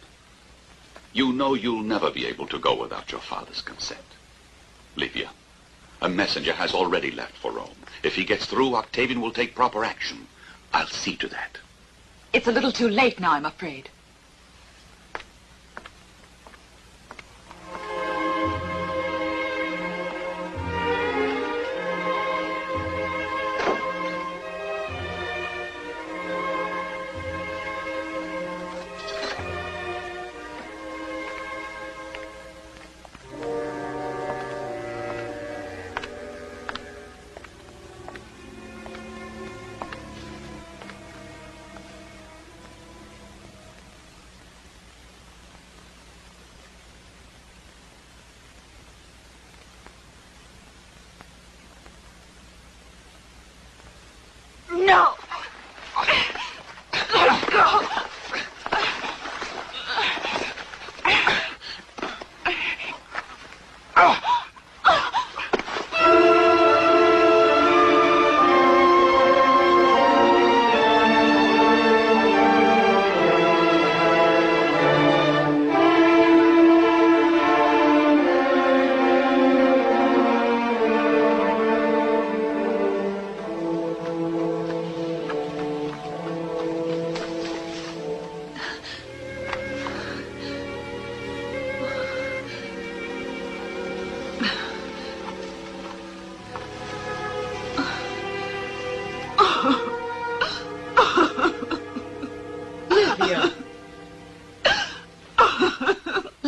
You know you'll never be able to go without your father's consent. Livia, a messenger has already left for Rome. If he gets through, Octavian will take proper action. I'll see to that. It's a little too late now, I'm afraid.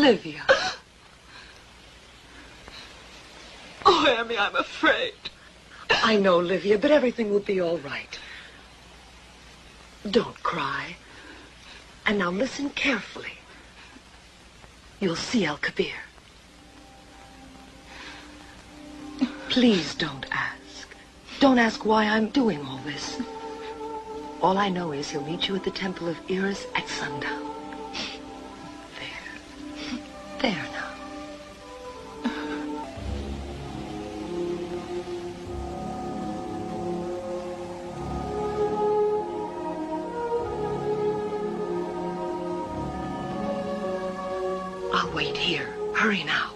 Livia. Oh, Amy, I'm afraid. I know, Livia, but everything will be all right. Don't cry. And now listen carefully. You'll see El Kabir. Please don't ask. Don't ask why I'm doing all this. All I know is he'll meet you at the Temple of Iris at sundown. There now. I'll wait here. Hurry now.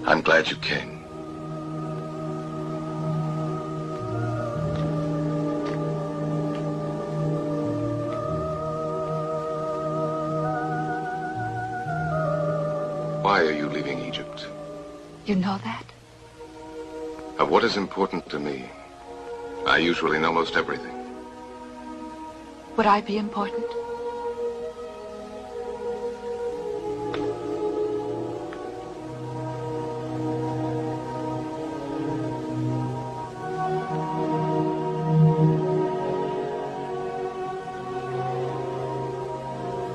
I'm glad you came. Why are you leaving Egypt? You know that? Of what is important to me, I usually know most everything. Would I be important?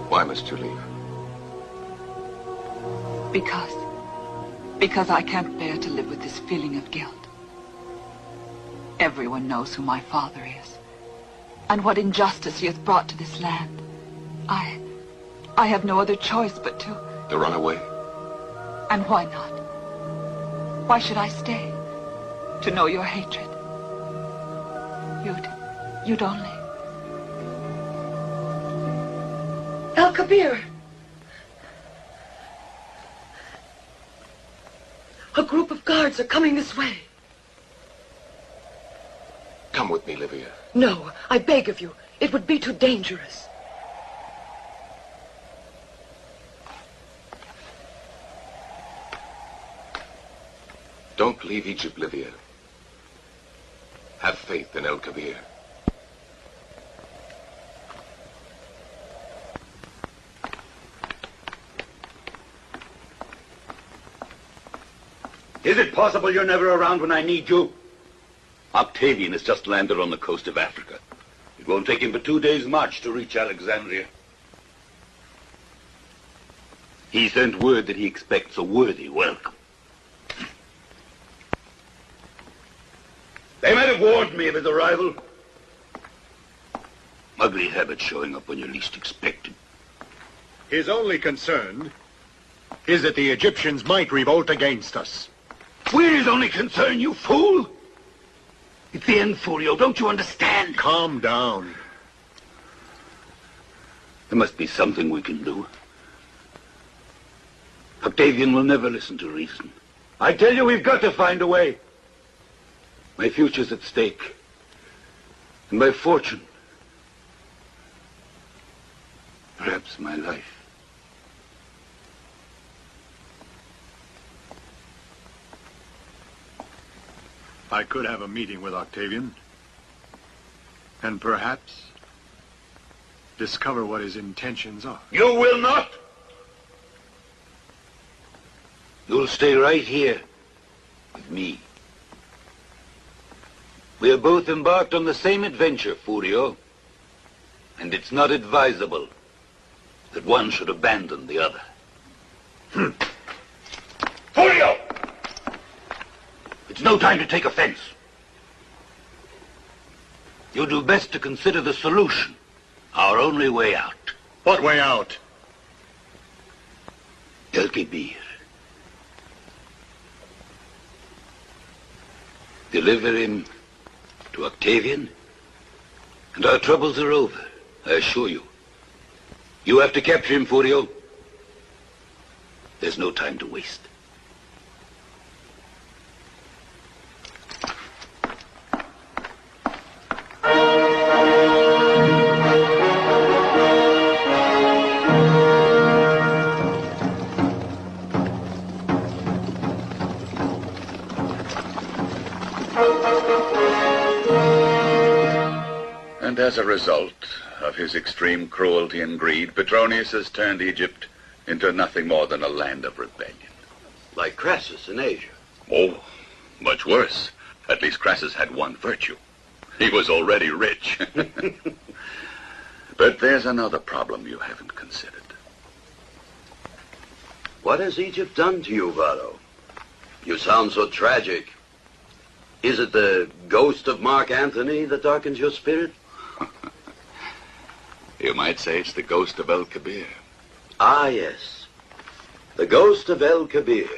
Why must you leave? Because I can't bear to live with this feeling of guilt. Everyone knows who my father is, and what injustice he has brought to this land. I have no other choice but to... To run away? And why not? Why should I stay? To know your hatred. You'd only... El Kabir! A group of guards are coming this way. Come with me, Livia. No, I beg of you. It would be too dangerous. Don't leave Egypt, Livia. Have faith in El Kabir. Is it possible you're never around when I need you? Octavian has just landed on the coast of Africa. It won't take him but 2 days' march to reach Alexandria. He sent word that he expects a worthy welcome. They might have warned me of his arrival. Ugly habit showing up when you least expect it. His only concern is that the Egyptians might revolt against us. We're his only concern, you fool! It's the end, Furio. Don't you understand? Calm down. There must be something we can do. Octavian will never listen to reason. I tell you, we've got to find a way. My future's at stake. And my fortune. Perhaps my life. I could have a meeting with Octavian, and perhaps discover what his intentions are. You will not! You'll stay right here with me. We are both embarked on the same adventure, Furio, and it's not advisable that one should abandon the other. Furio! It's no time to take offense. You'll do best to consider the solution, our only way out. What way out? El Kabir. Deliver him to Octavian And our troubles are over, I assure you. You have to capture him, Furio. There's no time to waste. And as a result of his extreme cruelty and greed, Petronius has turned Egypt into nothing more than a land of rebellion. Like Crassus in Asia. Oh, much worse. At least Crassus had one virtue. He was already rich. But there's another problem you haven't considered. What has Egypt done to you, Vado? You sound so tragic. Is it the ghost of Mark Antony that darkens your spirit? You might say it's the ghost of El Kabir. Ah, yes. The ghost of El Kabir.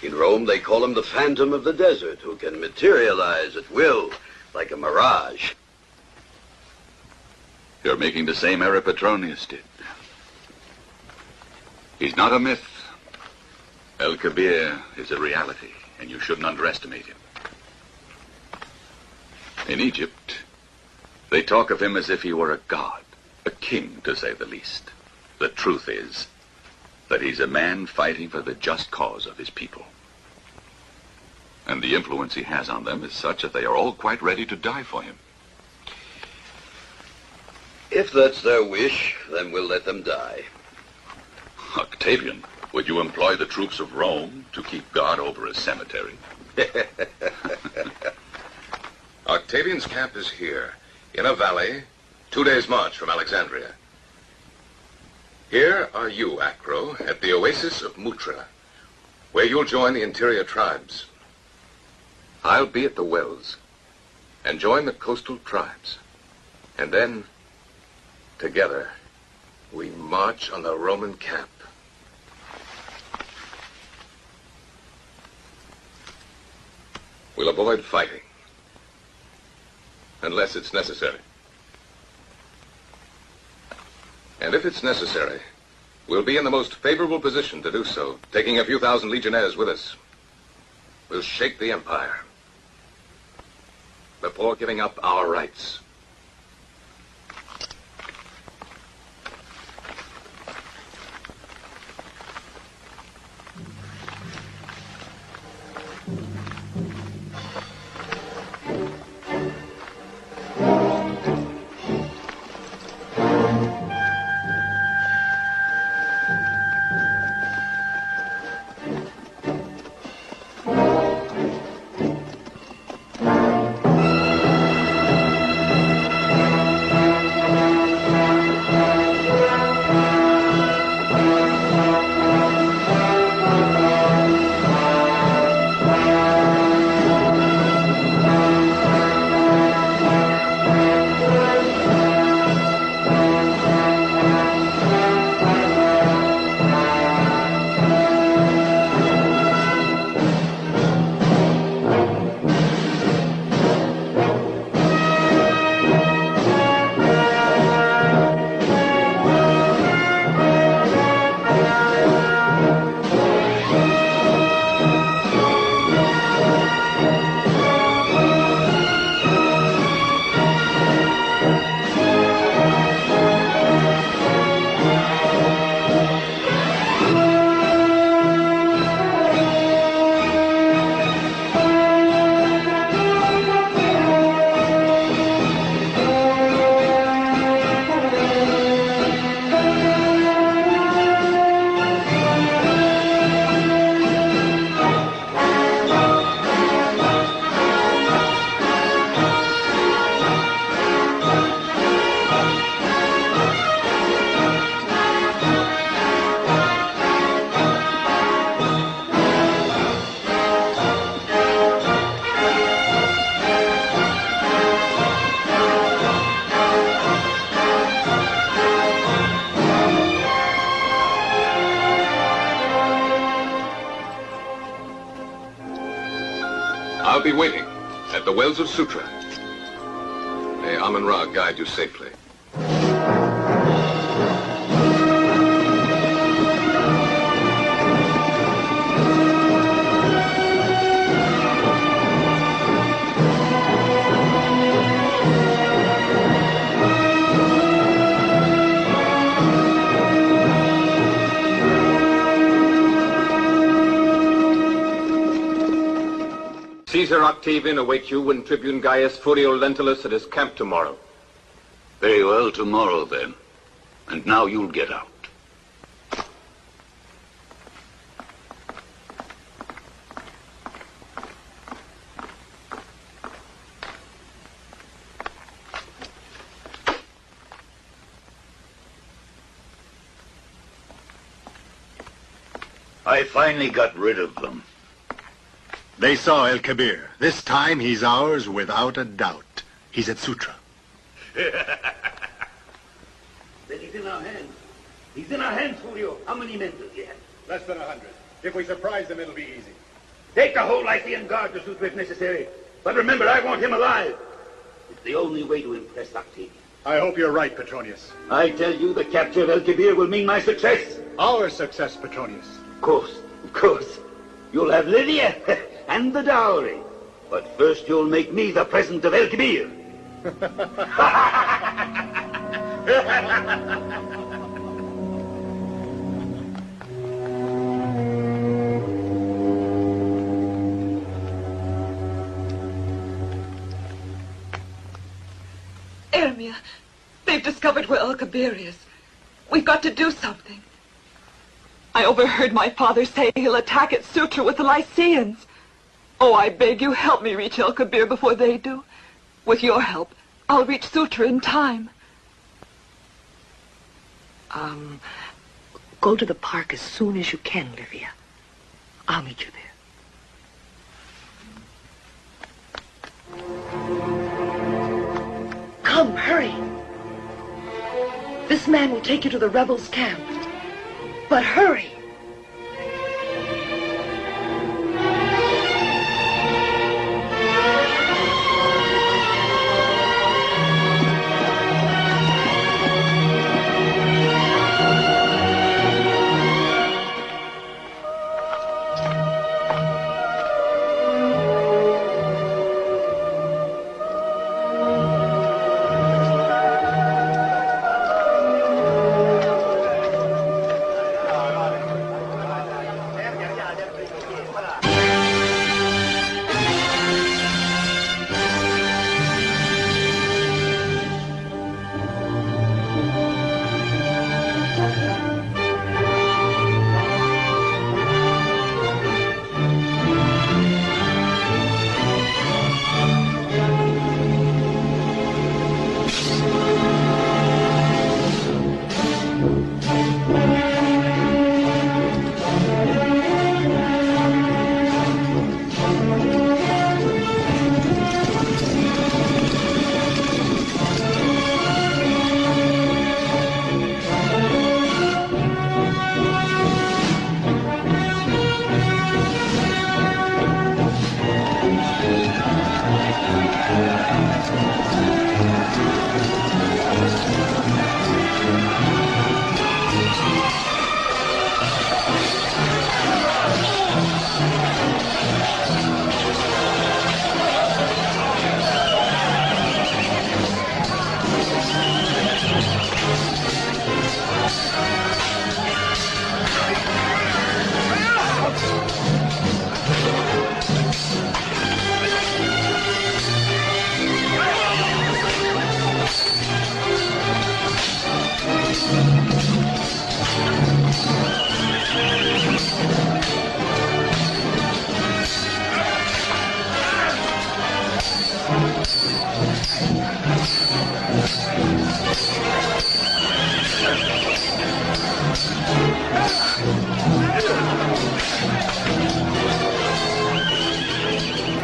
In Rome, they call him the phantom of the desert, who can materialize at will, like a mirage. You're making the same error Petronius did. He's not a myth. El Kabir is a reality, and you shouldn't underestimate him. In Egypt, they talk of him as if he were a god, a king, to say the least. The truth is that he's a man fighting for the just cause of his people. And the influence he has on them is such that they are all quite ready to die for him. If that's their wish, then we'll let them die. Octavian, would you employ the troops of Rome to keep guard over a cemetery? Octavian's camp is here, in a valley, 2 days' march from Alexandria. Here are you, Acro, at the oasis of Mutra, where you'll join the interior tribes. I'll be at the wells, and join the coastal tribes. And then, together, we march on the Roman camp. We'll avoid fighting, unless it's necessary. And if it's necessary, we'll be in the most favorable position to do so, taking a few thousand legionnaires with us. We'll shake the empire before giving up our rights. I'll be waiting at the wells of Sutra. May Amun-Ra guide you safely. Caesar Octavian awaits you and Tribune Gaius Furio Lentulus at his camp tomorrow. Very well, tomorrow then. And now you'll get out. I finally got rid of them. They saw El Kabir. This time he's ours without a doubt. He's at Sutra. Then he's in our hands. He's in our hands, Julio. How many men does he have? Less than 100. If we surprise them, it'll be easy. Take the whole Lycian guard to Sutra if necessary. But remember, I want him alive. It's the only way to impress Octavian. I hope you're right, Petronius. I tell you, the capture of El Kabir will mean my success. Our success, Petronius. Of course. You'll have Lydia and the dowry. But first you'll make me the present of El Kabir. Ermia, they've discovered where El Kabir is. We've got to do something. I overheard my father say he'll attack at Sutra with the Lycians. Oh, I beg you, help me reach El Kabir before they do. With your help, I'll reach Sutra in time. Go to the park as soon as you can, Livia. I'll meet you there. Come, hurry. This man will take you to the rebels' camp. But hurry.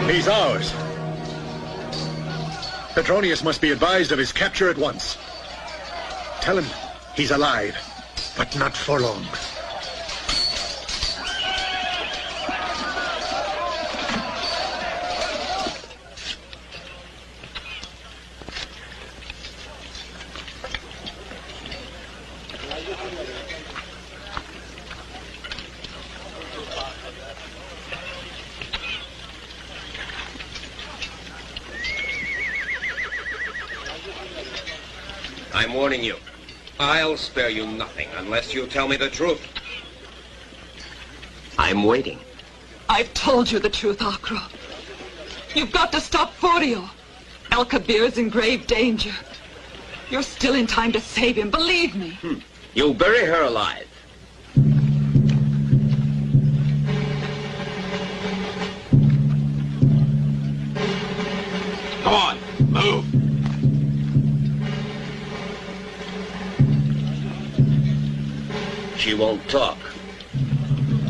He's ours. Petronius must be advised of his capture at once. Tell him he's alive, but not for long. I'm warning you. I'll spare you nothing unless you tell me the truth. I'm waiting. I've told you the truth, Akra. You've got to stop Furio. El Kabir is in grave danger. You're still in time to save him, believe me. You'll bury her alive. Come on, move. She won't talk.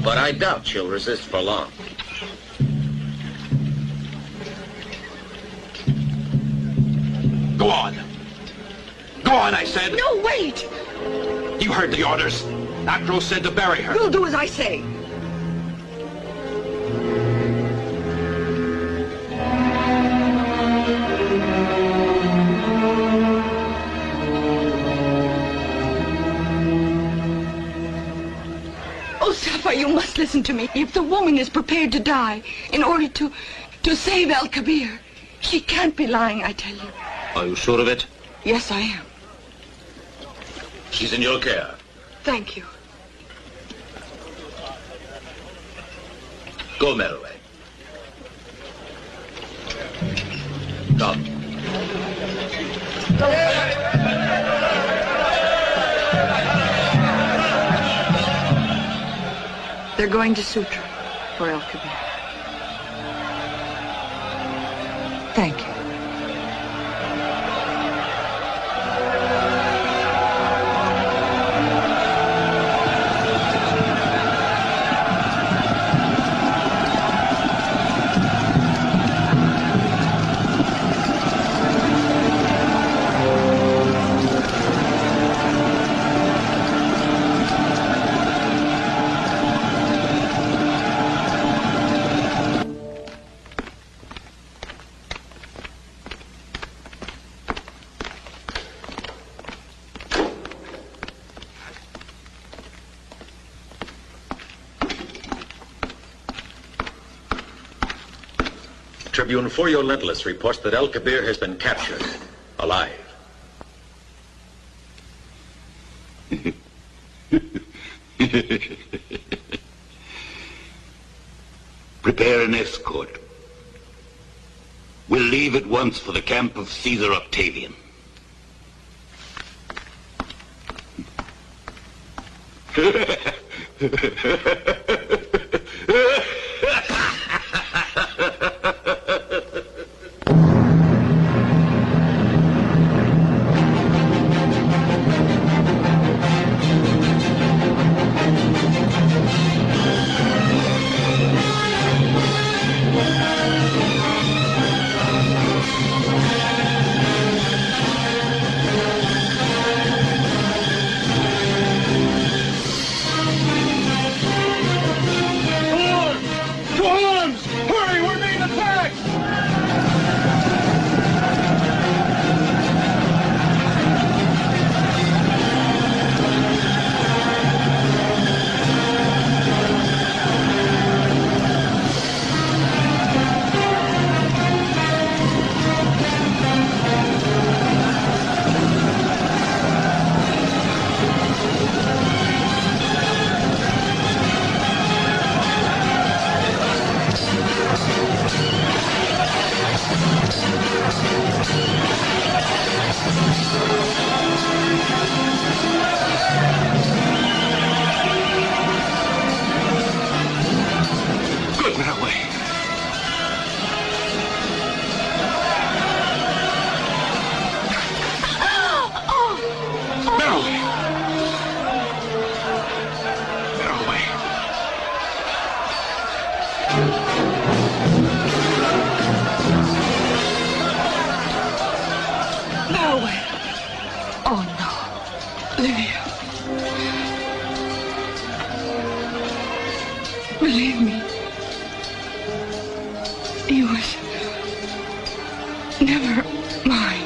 But I doubt she'll resist for long. Go on. Go on, I said. No, wait! You heard the orders. Acro said to bury her. You'll do as I say. Oh, Sapphire, you must listen to me. If the woman is prepared to die in order to save El Kabir, she can't be lying, I tell you. Are you sure of it? Yes, I am. She's in your care. Thank you. Go, Merowe. Come. They're going to Sutra for El Kabir. Thank you. Tribune Furio Lentulus reports that El Kabir has been captured, alive. Prepare an escort. We'll leave at once for the camp of Caesar Octavian. Believe me, he was never mine.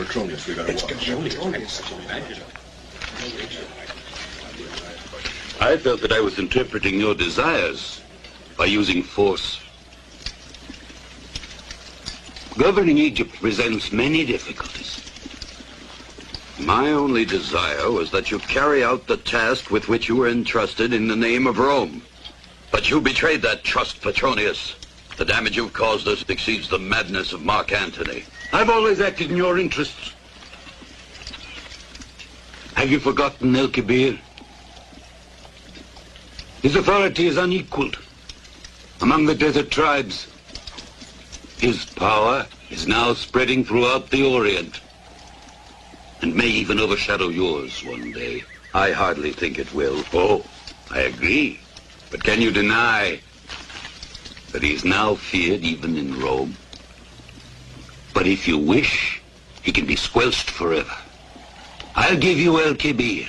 Petronius, we got to I felt that I was interpreting your desires by using force. Governing Egypt presents many difficulties. My only desire was that you carry out the task with which you were entrusted in the name of Rome. But you betrayed that trust, Petronius. The damage you've caused us exceeds the madness of Mark Antony. I've always acted in your interests. Have you forgotten El Kebir? His authority is unequaled among the desert tribes. His power is now spreading throughout the Orient, and may even overshadow yours one day. I hardly think it will. Oh, I agree. But can you deny that he is now feared even in Rome? But if you wish, he can be squelched forever. I'll give you El Kebir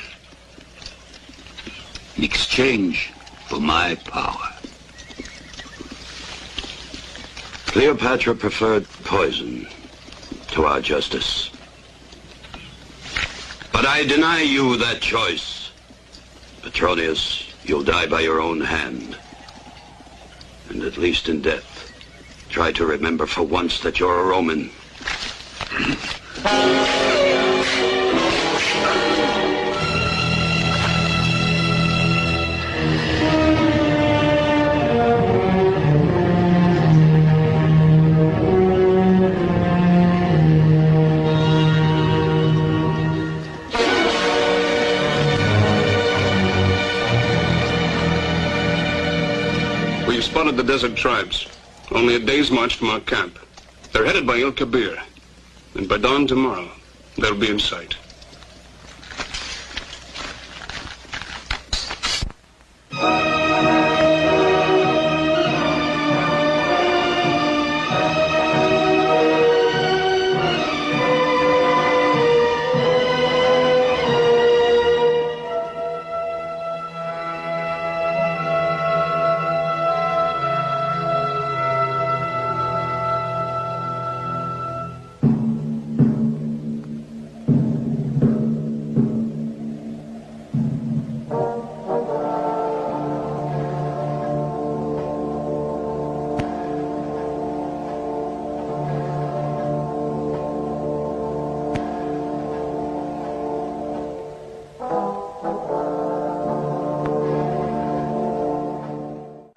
in exchange for my power. Cleopatra preferred poison to our justice. But I deny you that choice. Petronius, you'll die by your own hand. And at least in death, try to remember for once that you're a Roman. We've spotted the desert tribes, only a day's march from our camp. They're headed by El Kebir, and by dawn tomorrow, they'll be in sight.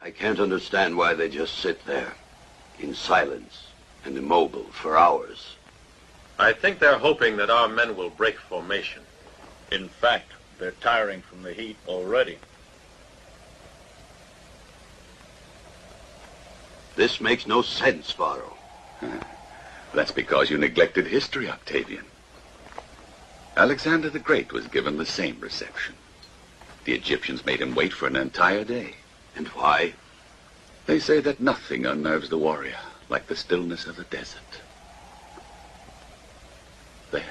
I can't understand why they just sit there, in silence and immobile for hours. I think they're hoping that our men will break formation. In fact, they're tiring from the heat already. This makes no sense, Varro. That's because you neglected history, Octavian. Alexander the Great was given the same reception. The Egyptians made him wait for an entire day. And why? They say that nothing unnerves the warrior like the stillness of the desert. There.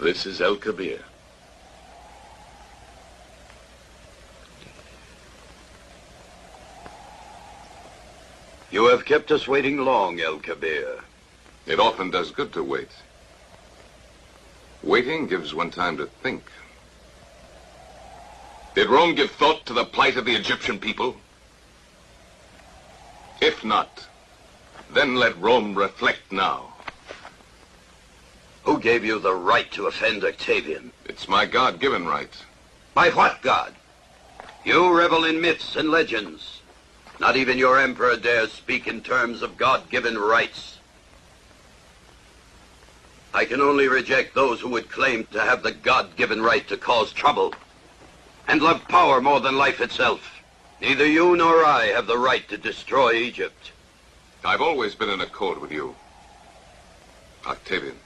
This is El Kabir. You have kept us waiting long, El Kabir. It often does good to wait. Waiting gives one time to think. Did Rome give thought to the plight of the Egyptian people? If not, then let Rome reflect now. Who gave you the right to offend Octavian? It's my God-given right. By what God? You revel in myths and legends. Not even your emperor dares speak in terms of God-given rights. I can only reject those who would claim to have the God-given right to cause trouble and love power more than life itself. Neither you nor I have the right to destroy Egypt. I've always been in accord with you, Octavian.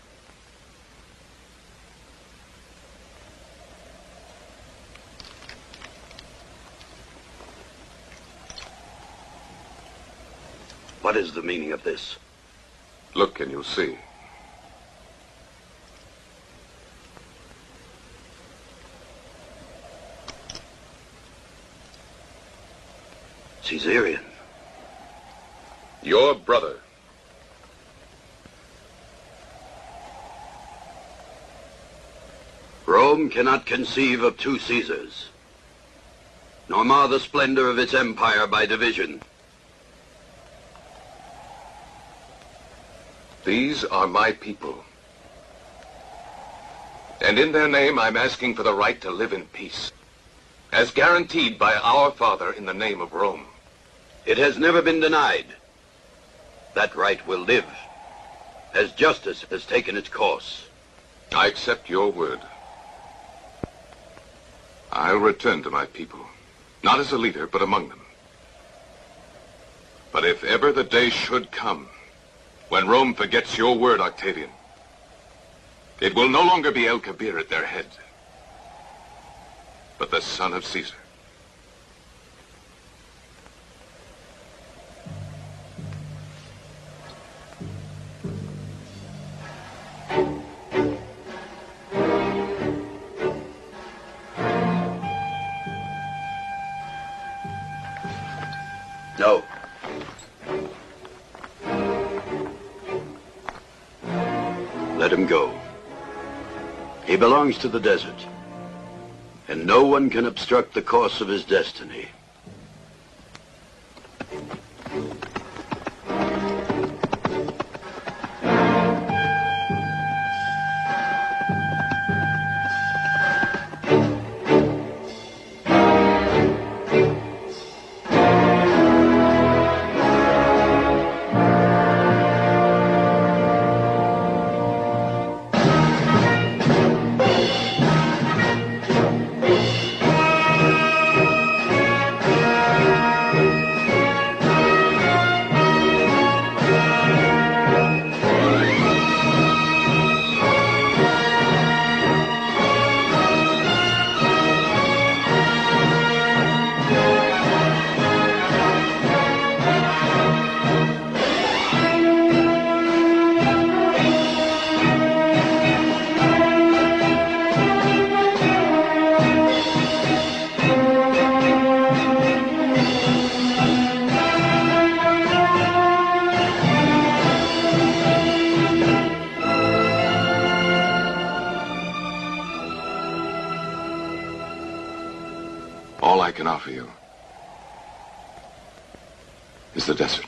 What is the meaning of this? Look and you'll see. Caesarion. Your brother. Rome cannot conceive of two Caesars, nor mar the splendor of its empire by division. These are my people. And in their name, I'm asking for the right to live in peace, as guaranteed by our father in the name of Rome. It has never been denied. That right will live, as justice has taken its course. I accept your word. I'll return to my people, not as a leader, but among them. But if ever the day should come when Rome forgets your word, Octavian, it will no longer be El Kabir at their head, but the son of Caesar. No. Let him go. He belongs to the desert, and no one can obstruct the course of his destiny. All I can offer you is the desert.